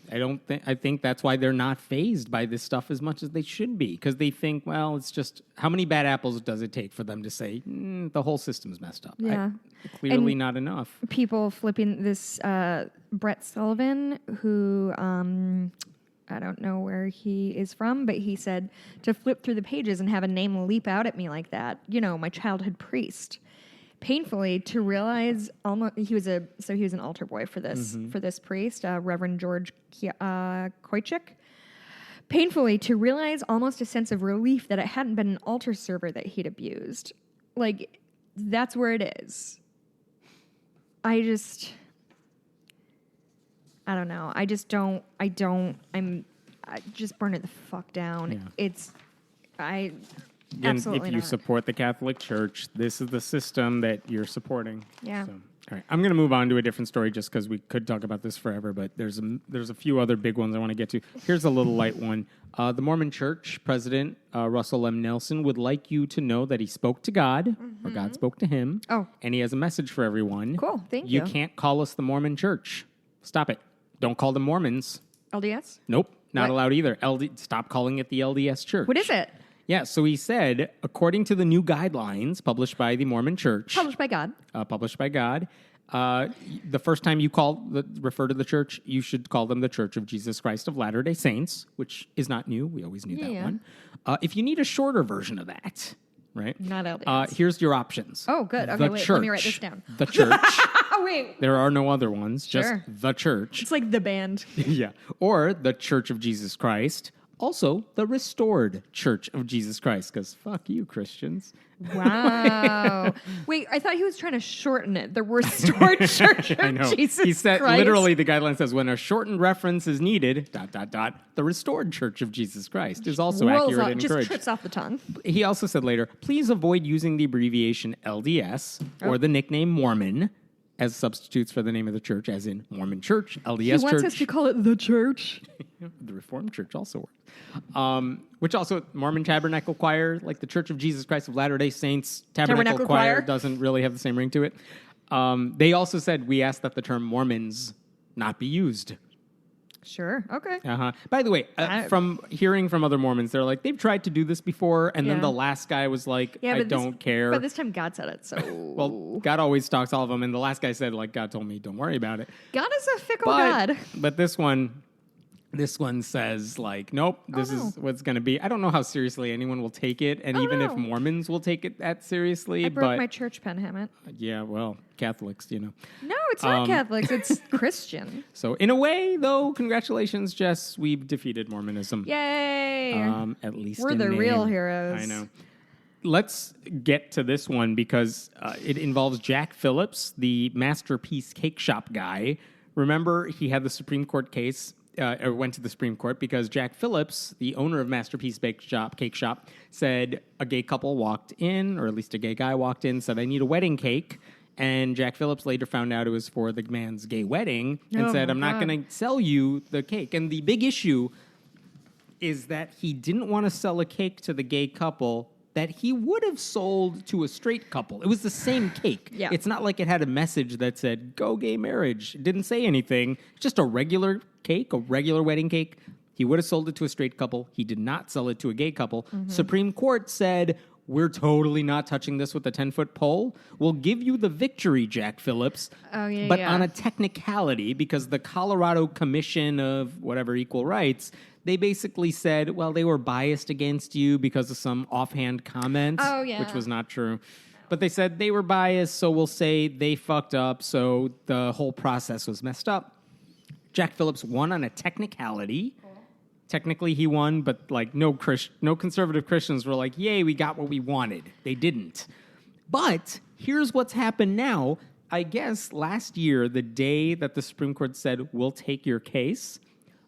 think that's why they're not fazed by this stuff as much as they should be, because they think, well, it's just, how many bad apples does it take for them to say, the whole system's messed up? Yeah. Clearly not enough. People flipping this, Brett Sullivan, who, I don't know where he is from, but he said to flip through the pages and have a name leap out at me like that. You know, my childhood priest. Painfully to realize, he was an altar boy for this priest, Reverend George Koichik. Painfully to realize almost a sense of relief that it hadn't been an altar server that he'd abused. Like, that's where it is. I don't know. I just burn it the fuck down. Yeah. Absolutely if you not. support the Catholic Church, this is the system that you're supporting. Yeah. So, all right, I'm going to move on to a different story just because we could talk about this forever, but there's a few other big ones I want to get to. Here's a little light one. The Mormon Church President Russell M. Nelson would like you to know that he spoke to God, or God spoke to him. Oh. And he has a message for everyone. Cool, thank you. You can't call us the Mormon Church. Stop it. Don't call them Mormons. LDS? Nope, not What? allowed either. Stop calling it the LDS Church. What is it? Yeah, so he said, according to the new guidelines published by the Mormon Church, Published by God. The first time you refer to the church, you should call them the Church of Jesus Christ of Latter-day Saints, which is not new. We always knew that one. If you need a shorter version of that, right? Not LDS. Here's your options. Oh, good. Okay, wait, let me write this down. The church. Oh, wait. There are no other ones. Sure. Just the church. It's like the band. Yeah. Or the Church of Jesus Christ. Also, the Restored Church of Jesus Christ, because fuck you, Christians. Wow. Wait, I thought he was trying to shorten it. The Restored Church of I know. Jesus He said, Christ. literally, the guideline says, when a shortened reference is needed, ... the Restored Church of Jesus Christ is also Rolls accurate off, and just encouraged. trips off the tongue. He also said later, please avoid using the abbreviation LDS or the nickname Mormon as substitutes for the name of the church, as in Mormon Church, LDS He Church. wants us to call it the church. The Reformed Church also works. Which also, Mormon Tabernacle Choir, like the Church of Jesus Christ of Latter-day Saints Tabernacle Choir doesn't really have the same ring to it. They also said, we asked that the term Mormons not be used. Sure. Okay. By the way, from hearing from other Mormons, they're like, they've tried to do this before, and then the last guy was like, I don't care. But this time God said it, so... Well, God always talks to all of them, and the last guy said, like, God told me, don't worry about it. God is a fickle God. But this one says, like, nope, this is what's going to be. I don't know how seriously anyone will take it, and even if Mormons will take it that seriously. I broke my church pen, Hemant. Yeah, well, Catholics, No, it's not Catholics. It's Christian. So in a way, though, congratulations, Jess. We've defeated Mormonism. Yay! At least we're the real heroes. I know. Let's get to this one because it involves Jack Phillips, the Masterpiece Cake Shop guy. Remember, he had the Supreme Court case. Or went to the Supreme Court because Jack Phillips, the owner of Masterpiece Cake Shop, said a gay couple walked in, or at least a gay guy walked in, said, I need a wedding cake. And Jack Phillips later found out it was for the man's gay wedding and said, I'm not going to sell you the cake. And the big issue is that he didn't want to sell a cake to the gay couple that he would have sold to a straight couple. It was the same cake. Yeah. It's not like it had a message that said, go gay marriage. It didn't say anything. Just a regular cake, a regular wedding cake. He would have sold it to a straight couple. He did not sell it to a gay couple. Mm-hmm. Supreme Court said, we're totally not touching this with a 10-foot pole. We'll give you the victory, Jack Phillips, but on a technicality, because the Colorado Commission of whatever Equal Rights, they basically said, well, they were biased against you because of some offhand comments, which was not true. But they said they were biased, so we'll say they fucked up, so the whole process was messed up. Jack Phillips won on a technicality. Technically, he won, but like no conservative Christians were like, yay, we got what we wanted. They didn't. But here's what's happened now. I guess last year, the day that the Supreme Court said, we'll take your case,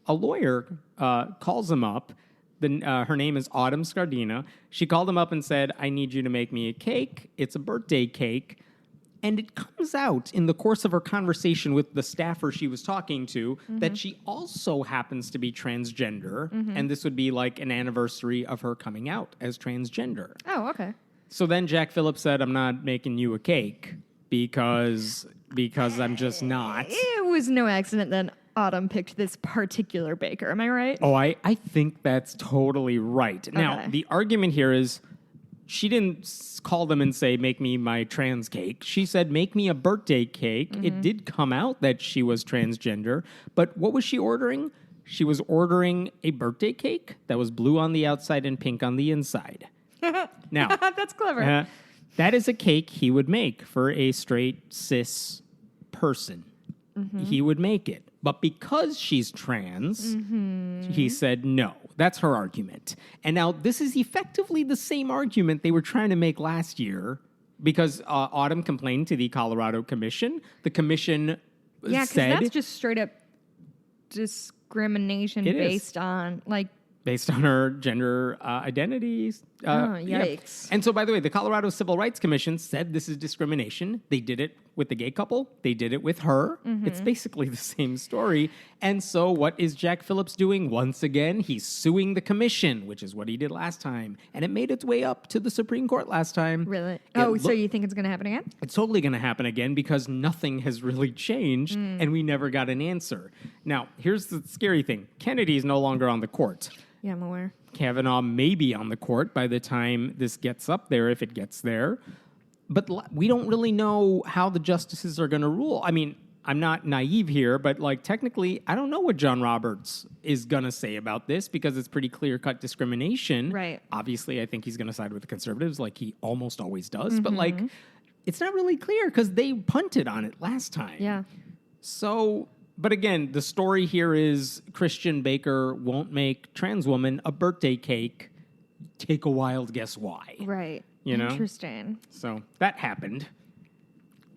a lawyer calls him up. Her name is Autumn Scardina. She called him up and said, I need you to make me a cake. It's a birthday cake. And it comes out in the course of her conversation with the staffer she was talking to that she also happens to be transgender. And this would be like an anniversary of her coming out as transgender. Oh, okay. So then Jack Phillips said, I'm not making you a cake because I'm just not. It was no accident that Autumn picked this particular baker. Am I right? Oh, I think that's totally right. Okay. Now, the argument here is she didn't call them and say, make me my trans cake. She said, make me a birthday cake. It did come out that she was transgender. But what was she ordering? She was ordering a birthday cake that was blue on the outside and pink on the inside. Now, that's clever. That is a cake he would make for a straight cis person. He would make it. But because she's trans, he said no. That's her argument. And now this is effectively the same argument they were trying to make last year because Autumn complained to the Colorado Commission. The commission said... Yeah, because that's just straight up discrimination based on her gender identities. Yikes. Yeah. And so, by the way, the Colorado Civil Rights Commission said this is discrimination. They did it with the gay couple. They did it with her. It's basically the same story. And so what is Jack Phillips doing? Once again, he's suing the commission, which is what he did last time. And it made its way up to the Supreme Court last time. Really? So you think it's going to happen again? It's totally going to happen again because nothing has really changed and we never got an answer. Now, here's the scary thing. Kennedy is no longer on the court. Yeah, I'm aware. Kavanaugh may be on the court by the time this gets up there, if it gets there. But we don't really know how the justices are going to rule. I mean, I'm not naive here, but technically, I don't know what John Roberts is going to say about this because it's pretty clear-cut discrimination. Right. Obviously, I think he's going to side with the conservatives like he almost always does. But it's not really clear because they punted on it last time. Yeah. So... But again, the story here is Christian baker won't make trans woman a birthday cake. Take a wild guess why. Right. Interesting. So that happened.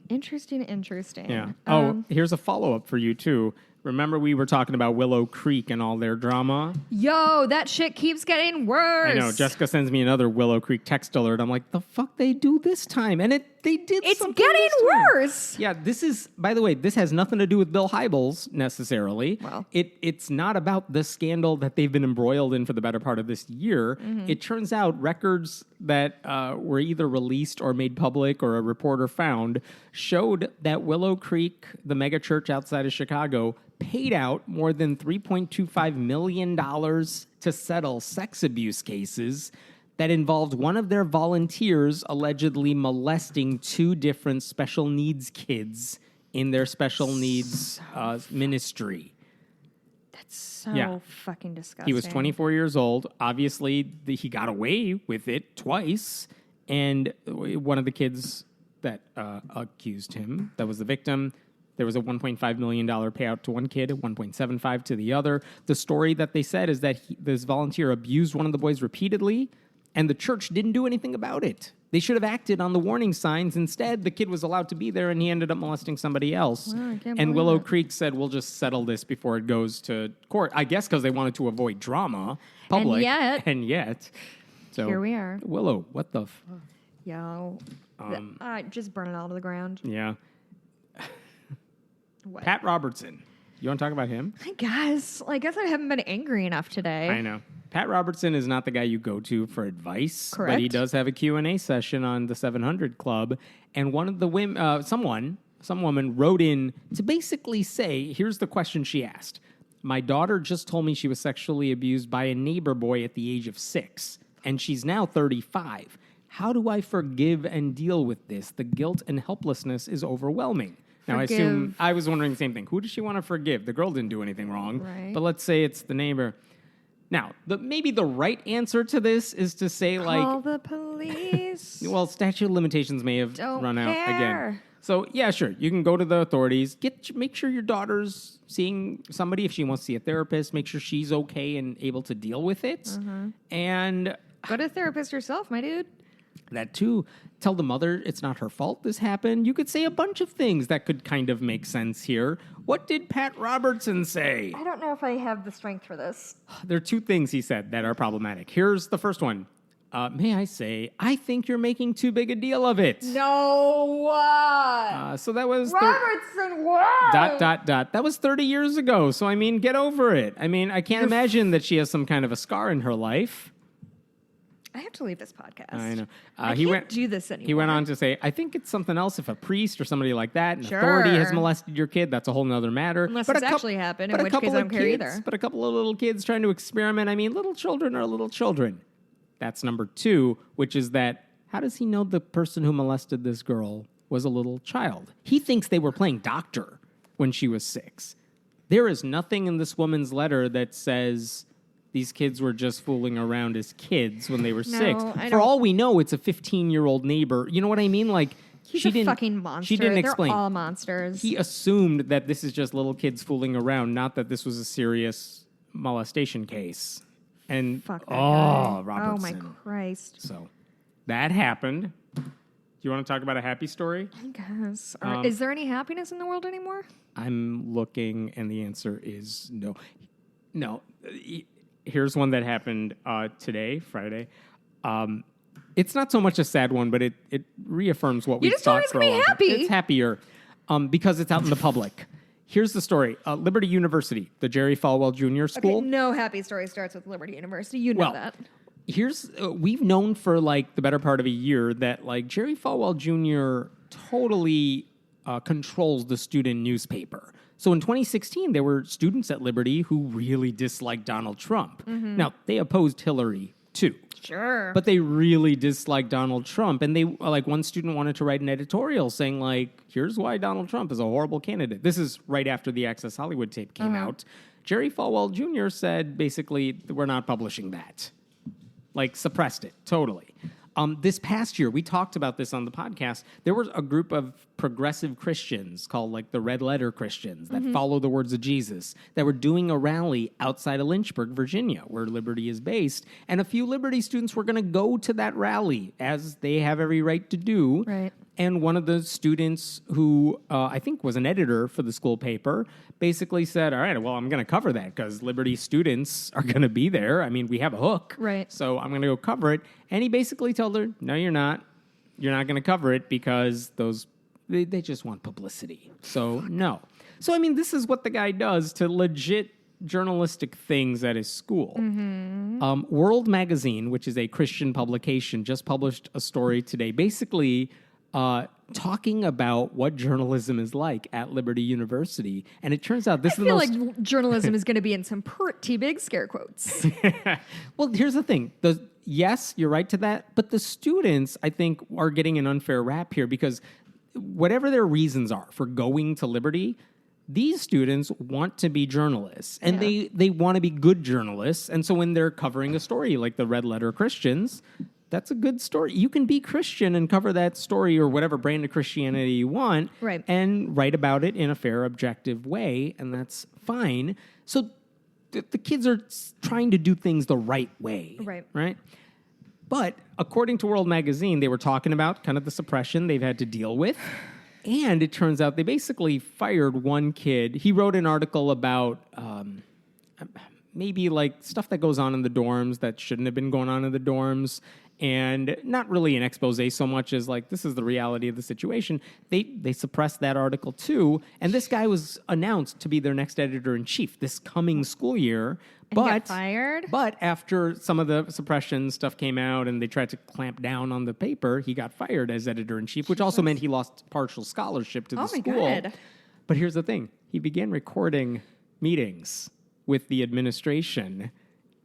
Interesting. Yeah. Here's a follow-up for you, too. Remember we were talking about Willow Creek and all their drama? Yo, that shit keeps getting worse. I know. Jessica sends me another Willow Creek text alert. I'm like, the fuck they do this time? And it They did It's something getting this time. worse. Yeah, this is, by the way, this has nothing to do with Bill Hybels necessarily. Well. It's not about the scandal that they've been embroiled in for the better part of this year. Mm-hmm. It turns out records that were either released or made public or a reporter found showed that Willow Creek, the mega church outside of Chicago, paid out more than $3.25 million to settle sex abuse cases that involved one of their volunteers allegedly molesting 2 different special needs kids in their special needs ministry. That's so fucking disgusting. He was 24 years old. Obviously, he got away with it twice. And one of the kids that accused him, that was the victim, there was a $1.5 million payout to one kid, 1.75 to the other. The story that they said is that this volunteer abused one of the boys repeatedly, and the church didn't do anything about it. They should have acted on the warning signs. Instead, the kid was allowed to be there, and he ended up molesting somebody else. Wow, I can't and believe Willow that. Creek said, we'll just settle this before it goes to court. I guess because they wanted to avoid drama, public. And yet. So, here we are. Willow, what the Yo. Just burn it all to the ground. Yeah. What? Pat Robertson. You want to talk about him? I guess I haven't been angry enough today. I know. Pat Robertson is not the guy you go to for advice, Correct. but he does have a Q&A session on the 700 Club, and one of the women, some woman wrote in to basically say, here's the question she asked. My daughter just told me she was sexually abused by a neighbor boy at the age of 6, and she's now 35. How do I forgive and deal with this? The guilt and helplessness is overwhelming. Now, I assume, I was wondering the same thing. Who does she want to forgive? The girl didn't do anything wrong. Right. But let's say it's the neighbor. Now, maybe the right answer to this is to say, Call the police. well, statute of limitations may have run out again. care. So, yeah, sure. You can go to the authorities. Make sure your daughter's seeing somebody if she wants to see a therapist. Make sure she's okay and able to deal with it. And Go to a therapist yourself, my dude. that too, tell the mother it's not her fault this happened. You could say a bunch of things that could kind of make sense here. What did Pat Robertson say? I don't know if I have the strength for this. There are 2 things he said that are problematic. Here's the first one. May I say, I think you're making too big a deal of it. No. So that was... Robertson, why? ... That was 30 years ago. So, I mean, get over it. I mean, I can't imagine that she has some kind of a scar in her life. I have to leave this podcast. I know. I can't do this anymore. He went on to say, I think it's something else if a priest or somebody like that, an Sure. authority has molested your kid. That's a whole nother matter. Unless But it's actually happened, in but a which case I couple of don't care kids- either. But a couple of little kids trying to experiment. I mean, little children are little children. That's number 2, which is that how does he know the person who molested this girl was a little child? He thinks they were playing doctor when she was 6. There is nothing in this woman's letter that says these kids were just fooling around as kids when they were 6. For all we know, it's a 15-year-old neighbor. You know what I mean? Like, He's a fucking monster. She didn't explain. They're all monsters. He assumed that this is just little kids fooling around, not that this was a serious molestation case. And Fuck that guy. Robertson. Oh my Christ. So that happened. Do you want to talk about a happy story? I guess. Is there any happiness in the world anymore? I'm looking, and the answer is no. No. Here's one that happened today, Friday. It's not so much a sad one, but it reaffirms what we thought for a long time. Happy. It's happier because it's out in the public. Here's the story. Liberty University, the Jerry Falwell Jr. School. Okay, no happy story starts with Liberty University. You know that. Here's we've known for like the better part of a year that like Jerry Falwell Jr. totally controls the student newspaper. So in 2016, there were students at Liberty who really disliked Donald Trump. Mm-hmm. Now, they opposed Hillary, too. Sure. But they really disliked Donald Trump. And they, like, one student wanted to write an editorial saying, like, here's why Donald Trump is a horrible candidate. This is right after the Access Hollywood tape came out. Jerry Falwell Jr. said, basically, we're not publishing that. Like, suppressed it, totally. This past year, we talked about this on the podcast. There was a group of progressive Christians called like the Red Letter Christians that follow the words of Jesus that were doing a rally outside of Lynchburg, Virginia, where Liberty is based. And a few Liberty students were going to go to that rally, as they have every right to do. Right. And one of the students who I think was an editor for the school paper basically said, all right, well, I'm going to cover that because Liberty students are going to be there. I mean, we have a hook. Right. So I'm going to go cover it. And he basically told her, no, you're not. you're not going to cover it because they just want publicity. So no. So, I mean, this is what the guy does to legit journalistic things at his school. World Magazine, which is a Christian publication, just published a story today, basically talking about what journalism is like at Liberty University. And it turns out this I feel like journalism is going to be in some pretty big scare quotes. Well, here's the thing. Yes, you're right to that. But the students, I think, are getting an unfair rap here because whatever their reasons are for going to Liberty, these students want to be journalists, and they want to be good journalists. And so when they're covering a story like the Red Letter Christians, that's a good story. You can be Christian and cover that story or whatever brand of Christianity you want, right, and write about it in a fair, objective way, and that's fine. So the kids are trying to do things the right way, right? But according to World Magazine, they were talking about kind of the suppression they've had to deal with. And it turns out they basically fired one kid. He wrote an article about maybe like stuff that goes on in the dorms that shouldn't have been going on in the dorms. And not really an expose so much as like, this is the reality of the situation. They suppressed that article too. And this guy was announced to be their next editor-in-chief this coming school year. But got fired? But after some of the suppression stuff came out and they tried to clamp down on the paper, he got fired as editor-in-chief, which also meant he lost partial scholarship to the school. God. But here's the thing. He began recording meetings with the administration,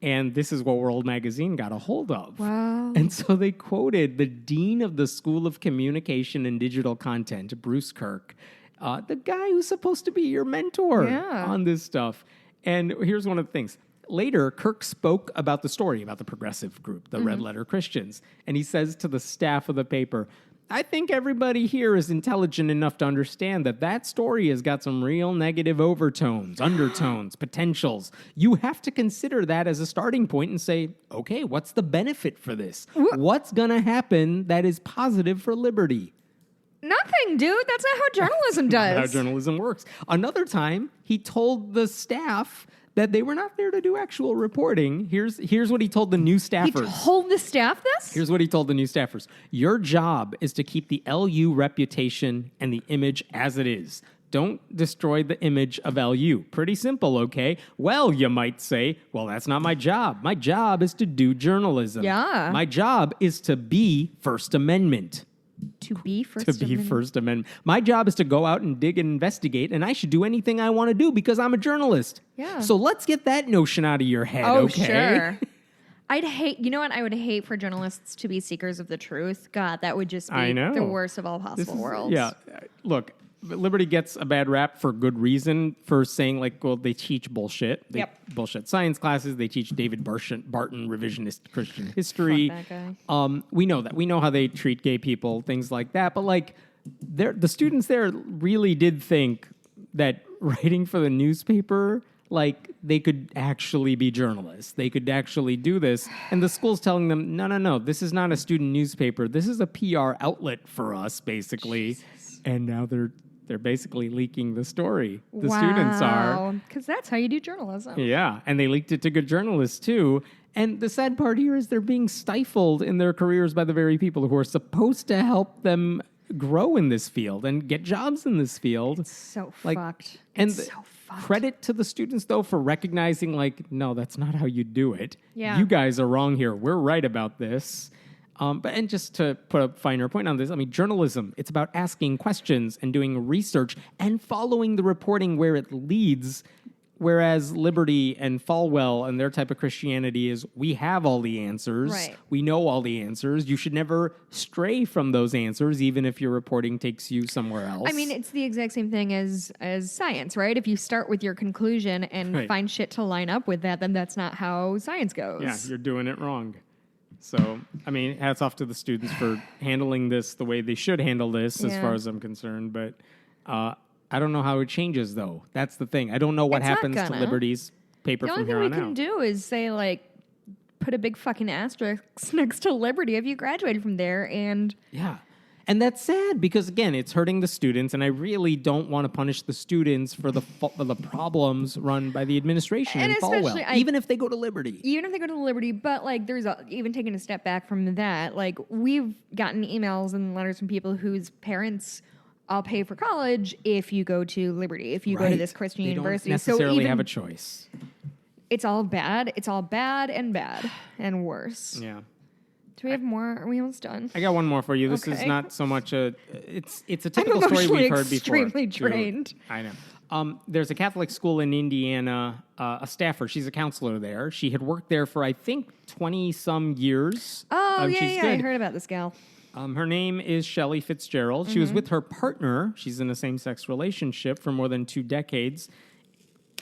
and this is what World Magazine got a hold of. Wow. And so they quoted the dean of the School of Communication and Digital Content, Bruce Kirk, the guy who's supposed to be your mentor on this stuff. And here's one of the things. Later, Kirk spoke about the story about the progressive group, the Red Letter Christians. And he says to the staff of the paper, I think everybody here is intelligent enough to understand that story has got some real negative overtones, undertones, potentials. You have to consider that as a starting point and say, okay, what's the benefit for this? What's going to happen that is positive for liberty? Nothing, dude. That's not how journalism does. How journalism works. Another time, he told the staff that they were not there to do actual reporting. Here's what he told the new staffers. He told the staff this? Here's what he told the new staffers. Your job is to keep the LU reputation and the image as it is. Don't destroy the image of LU. Pretty simple, okay? Well, you might say, well, that's not my job. My job is to do journalism. Yeah. My job is to be First Amendment. To be First Amendment. My job is to go out and dig and investigate, and I should do anything I want to do because I'm a journalist. Yeah. So let's get that notion out of your head, okay? Sure. I'd hate, you know what? I would hate for journalists to be seekers of the truth. God, that would just be the worst of all possible worlds. Yeah. Look, Liberty gets a bad rap for good reason for saying, like, well, they teach bullshit. Bullshit science classes. They teach David Barton revisionist Christian history. Fuck that guy. We know that. We know how they treat gay people, things like that. But, like, the students there really did think that writing for the newspaper, like, they could actually be journalists. They could actually do this. And the school's telling them, no, this is not a student newspaper. This is a PR outlet for us, basically. Jesus. And now they're basically leaking the story. The students are. Because that's how you do journalism. Yeah, and they leaked it to good journalists, too. And the sad part here is they're being stifled in their careers by the very people who are supposed to help them grow in this field and get jobs in this field. It's so fucked. Credit to the students, though, for recognizing, like, no, that's not how you do it. Yeah. You guys are wrong here. We're right about this. And just to put a finer point on this, I mean, journalism, it's about asking questions and doing research and following the reporting where it leads, whereas Liberty and Falwell and their type of Christianity is, we have all the answers. Right. We know all the answers. You should never stray from those answers, even if your reporting takes you somewhere else. I mean, it's the exact same thing as science, right? If you start with your conclusion and find shit to line up with that, then that's not how science goes. Yeah, you're doing it wrong. So, I mean, hats off to the students for handling this the way they should handle this, as far as I'm concerned. But I don't know how it changes, though. That's the thing. I don't know what happens to Liberty's paper from here on out. The only thing we can do is say, like, put a big fucking asterisk next to Liberty if you graduated from there. And yeah. And that's sad because, again, it's hurting the students, and I really don't want to punish the students for the problems run by the administration in Falwell, even if they go to Liberty. But, like, even taking a step back from that, like, we've gotten emails and letters from people whose parents, I'll pay for college if you go to Liberty, if you go to this Christian university. Don't necessarily have a choice. It's all bad. It's all bad and worse. Yeah. Do we have more? Are we almost done? I got one more for you. This is not so much it's a typical story we've heard before. I'm extremely drained. I know. There's a Catholic school in Indiana, a staffer. She's a counselor there. She had worked there for, I think, 20-some years. Oh, yeah, I heard about this gal. Her name is Shelley Fitzgerald. She was with her partner. She's in a same-sex relationship for more than 2 decades.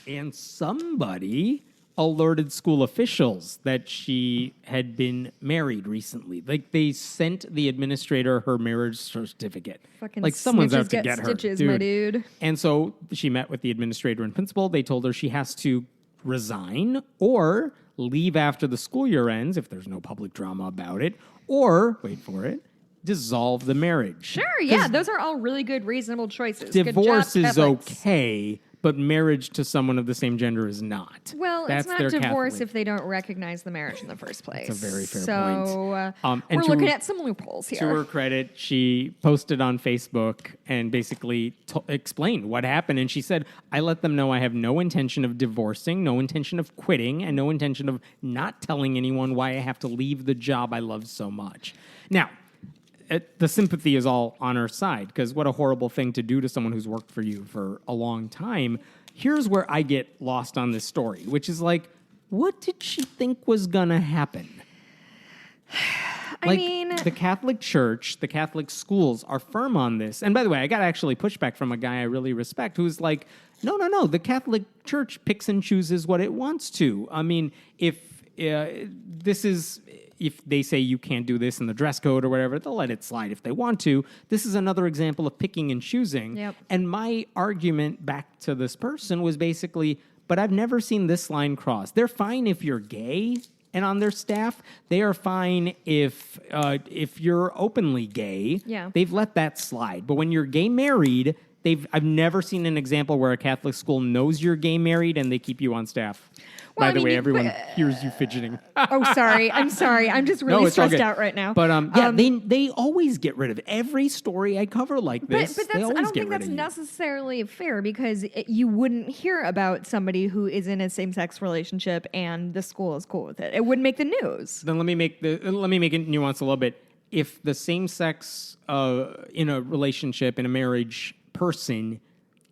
And somebody alerted school officials that she had been married recently. Like, they sent the administrator her marriage certificate. Fucking like, someone's out to get stitches, her, my dude. And so she met with the administrator and principal. They told her she has to resign or leave after the school year ends if there's no public drama about it, or, wait for it, dissolve the marriage. Sure, yeah, those are all really good, reasonable choices. Divorce is okay, but marriage to someone of the same gender is not. Well, That's it's not divorce Catholic. if they don't recognize the marriage in the first place. That's a very fair point. And we're looking at some loopholes here. To her credit, she posted on Facebook and basically explained what happened. And she said, I let them know I have no intention of divorcing, no intention of quitting, and no intention of not telling anyone why I have to leave the job I love so much. Now, the sympathy is all on her side, because what a horrible thing to do to someone who's worked for you for a long time. Here's where I get lost on this story, which is like, what did she think was going to happen? I mean, the Catholic Church, the Catholic schools are firm on this. And by the way, I got actually pushback from a guy I really respect who's like, no. The Catholic Church picks and chooses what it wants to. I mean, if they say you can't do this in the dress code or whatever, they'll let it slide if they want to. This is another example of picking and choosing. Yep. And my argument back to this person was basically, but I've never seen this line crossed. They're fine if you're gay and on their staff. They are fine if you're openly gay. Yeah. They've let that slide. But when you're gay married, I've never seen an example where a Catholic school knows you're gay married and they keep you on staff. By the way, everyone hears you fidgeting. Oh, sorry. I'm sorry. I'm just really stressed out right now. But they always get rid of it. Every story I cover like this, but I don't think that's necessarily fair, because you wouldn't hear about somebody who is in a same-sex relationship and the school is cool with it. It wouldn't make the news. Then let me make it nuance a little bit. If the same-sex in a relationship, in a marriage person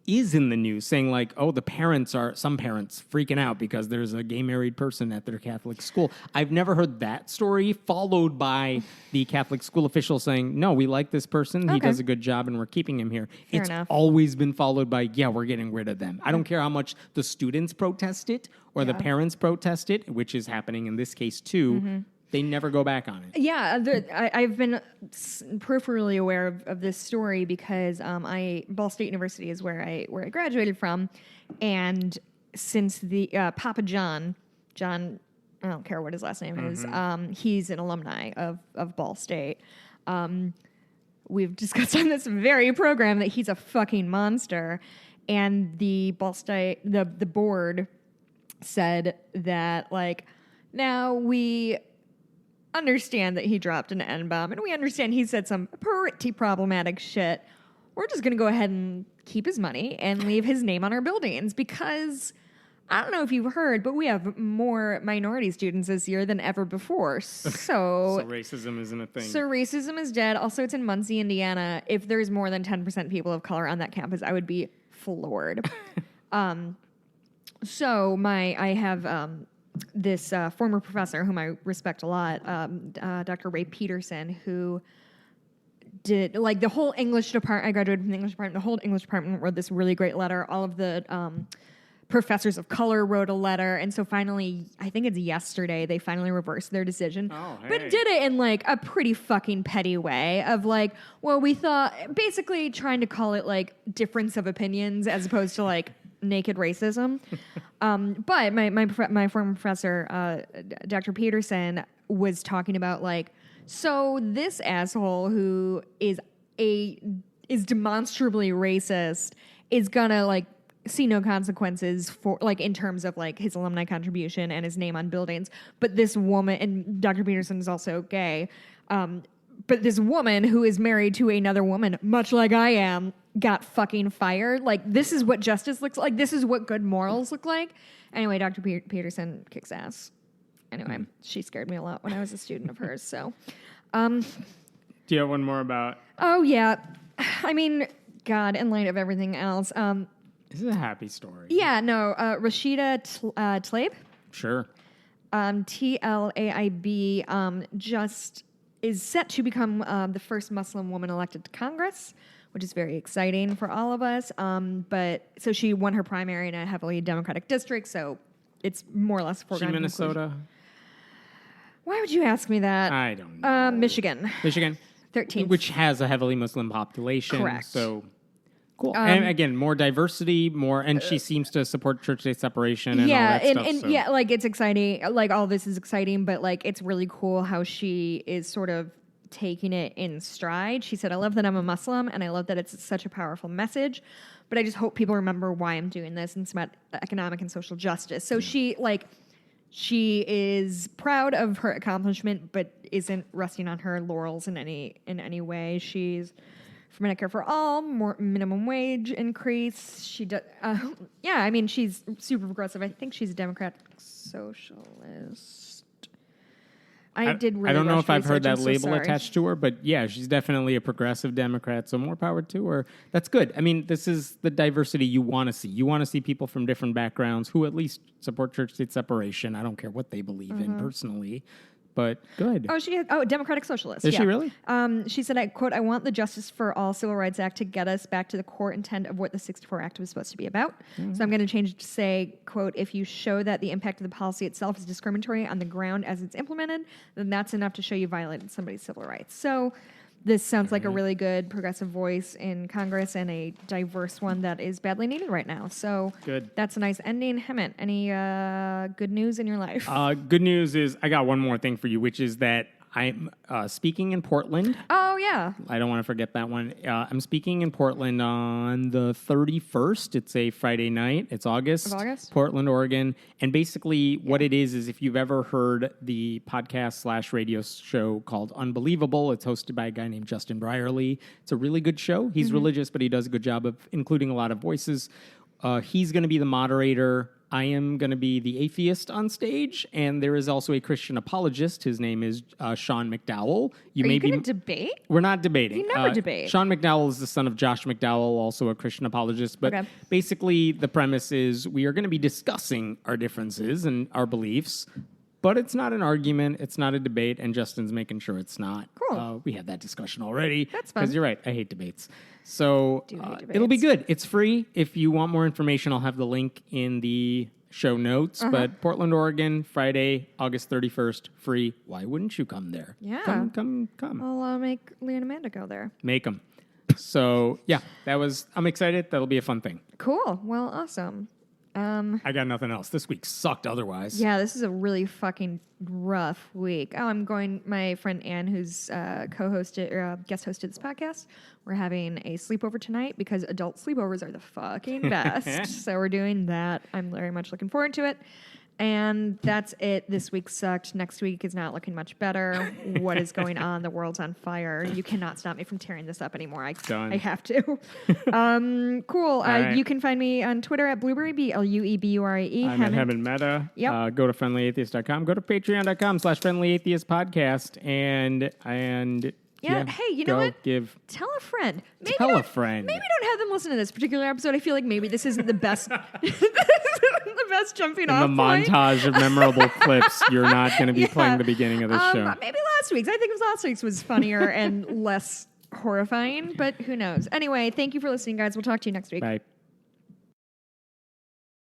is in the news saying like, oh, some parents freaking out because there's a gay married person at their Catholic school. I've never heard that story followed by the Catholic school official saying, no, we like this person. He does a good job and we're keeping him here. Fair it's enough. always been followed by, yeah, we're getting rid of them. I don't care how much the students protest it or the parents protest it, which is happening in this case too. Mm-hmm. They never go back on it. Yeah, I've been peripherally aware of this story because Ball State University is where I graduated from, and since the Papa John, I don't care what his last name is, he's an alumni of Ball State. We've discussed on this very program that he's a fucking monster, and the Ball State the board said that like, now we understand that he dropped an N-bomb, and we understand he said some pretty problematic shit. We're just going to go ahead and keep his money and leave his name on our buildings, because I don't know if you've heard, but we have more minority students this year than ever before. So racism isn't a thing. So racism is dead. Also, it's in Muncie, Indiana. If there's more than 10% people of color on that campus, I would be floored. I have this former professor whom I respect a lot, Dr. Ray Peterson, who did, like, the whole English department. I graduated from the English department. The whole English department wrote this really great letter. All of the professors of color wrote a letter. And so finally, I think it's yesterday, they finally reversed their decision. Oh, hey. But did it in, like, a pretty fucking petty way of, like, well, we thought, basically trying to call it, like, difference of opinions as opposed to, like, naked racism. But my former professor, Dr. Peterson, was talking about, like, so this asshole who is is demonstrably racist is gonna like see no consequences for like in terms of like his alumni contribution and his name on buildings. But this woman, and Dr. Peterson is also gay, but this woman who is married to another woman, much like I am, got fucking fired. Like, this is what justice looks like. This is what good morals look like. Anyway, Dr. Peterson kicks ass. Anyway, she scared me a lot when I was a student of hers. So, do you have one more about? Oh yeah, I mean, God, in light of everything else, this is a happy story. Yeah, no, Rashida Tlaib. Sure. Tlaib just is set to become the first Muslim woman elected to Congress, which is very exciting for all of us. But so she won her primary in a heavily Democratic district, so it's more or less foregone conclusion. Minnesota? Why would you ask me that? I don't know. Michigan. 13th. Which has a heavily Muslim population. Correct. So, cool. And again, more diversity, and she seems to support church-state separation and all that stuff. And yeah, like, it's exciting. Like, all this is exciting, but, like, it's really cool how she is sort of taking it in stride. She said, I love that I'm a Muslim, and I love that it's such a powerful message, but I just hope people remember why I'm doing this, and it's about economic and social justice. So she is proud of her accomplishment, but isn't resting on her laurels in any way. She's for Medicare for all, more minimum wage increase. She does, I mean, she's super progressive. I think she's a Democratic socialist. I don't know if I've heard that label attached to her, but yeah, she's definitely a progressive Democrat, so more power to her. That's good. I mean, this is the diversity you want to see. You want to see people from different backgrounds who at least support church-state separation. I don't care what they believe in personally, but good. Democratic socialist. Is she really? She said, I quote, I want the Justice for All Civil Rights Act to get us back to the core intent of what the 64 Act was supposed to be about. Mm-hmm. So I'm going to change it to say, quote, if you show that the impact of the policy itself is discriminatory on the ground as it's implemented, then that's enough to show you violated somebody's civil rights. So this sounds like a really good progressive voice in Congress and a diverse one that is badly needed right now. So good. That's a nice ending. Hemant, any good news in your life? Good news is I got one more thing for you, which is that I'm speaking in Portland. Oh, yeah. I don't want to forget that one. I'm speaking in Portland on the 31st. It's a Friday night. It's August. Of August? Portland, Oregon. And basically what it is if you've ever heard the podcast/radio show called Unbelievable, it's hosted by a guy named Justin Brierley. It's a really good show. He's religious, but he does a good job of including a lot of voices. He's going to be the moderator. I am going to be the atheist on stage, and there is also a Christian apologist. His name is Sean McDowell. Are you going to debate? We're not debating. You never debate. Sean McDowell is the son of Josh McDowell, also a Christian apologist. But basically, the premise is we are going to be discussing our differences and our beliefs, but it's not an argument. It's not a debate, and Justin's making sure it's not. Cool. We had that discussion already. That's fun. Because you're right. I hate debates. So it'll be good. It's free. If you want more information, I'll have the link in the show notes. But Portland, Oregon, Friday, August 31st, free. Why wouldn't you come there? Yeah. Come. I'll make Leah and Amanda go there. Make them. So, yeah, I'm excited. That'll be a fun thing. Cool. Well, awesome. I got nothing else. This week sucked otherwise. Yeah, this is a really fucking rough week. My friend Anne, who's guest hosted this podcast, we're having a sleepover tonight because adult sleepovers are the fucking best. So we're doing that. I'm very much looking forward to it. And that's it. This week sucked. Next week is not looking much better. What is going on? The world's on fire. You cannot stop me from tearing this up anymore. I have to. Cool. Right. You can find me on Twitter at Blueberry, BLUEBURIE. I'm at Hemant Meta. Yep. Go to friendlyatheist.com. Go to patreon.com/friendlyatheist podcast. And yeah. Hey, you know what? Tell a friend. Maybe don't have them listen to this particular episode. I feel like maybe this isn't the best. The best jumping off point. In the montage of memorable clips, you're not going to be playing the beginning of the show. Maybe last week's. I think last week's was funnier and less horrifying, but who knows? Anyway, thank you for listening, guys. We'll talk to you next week. Bye.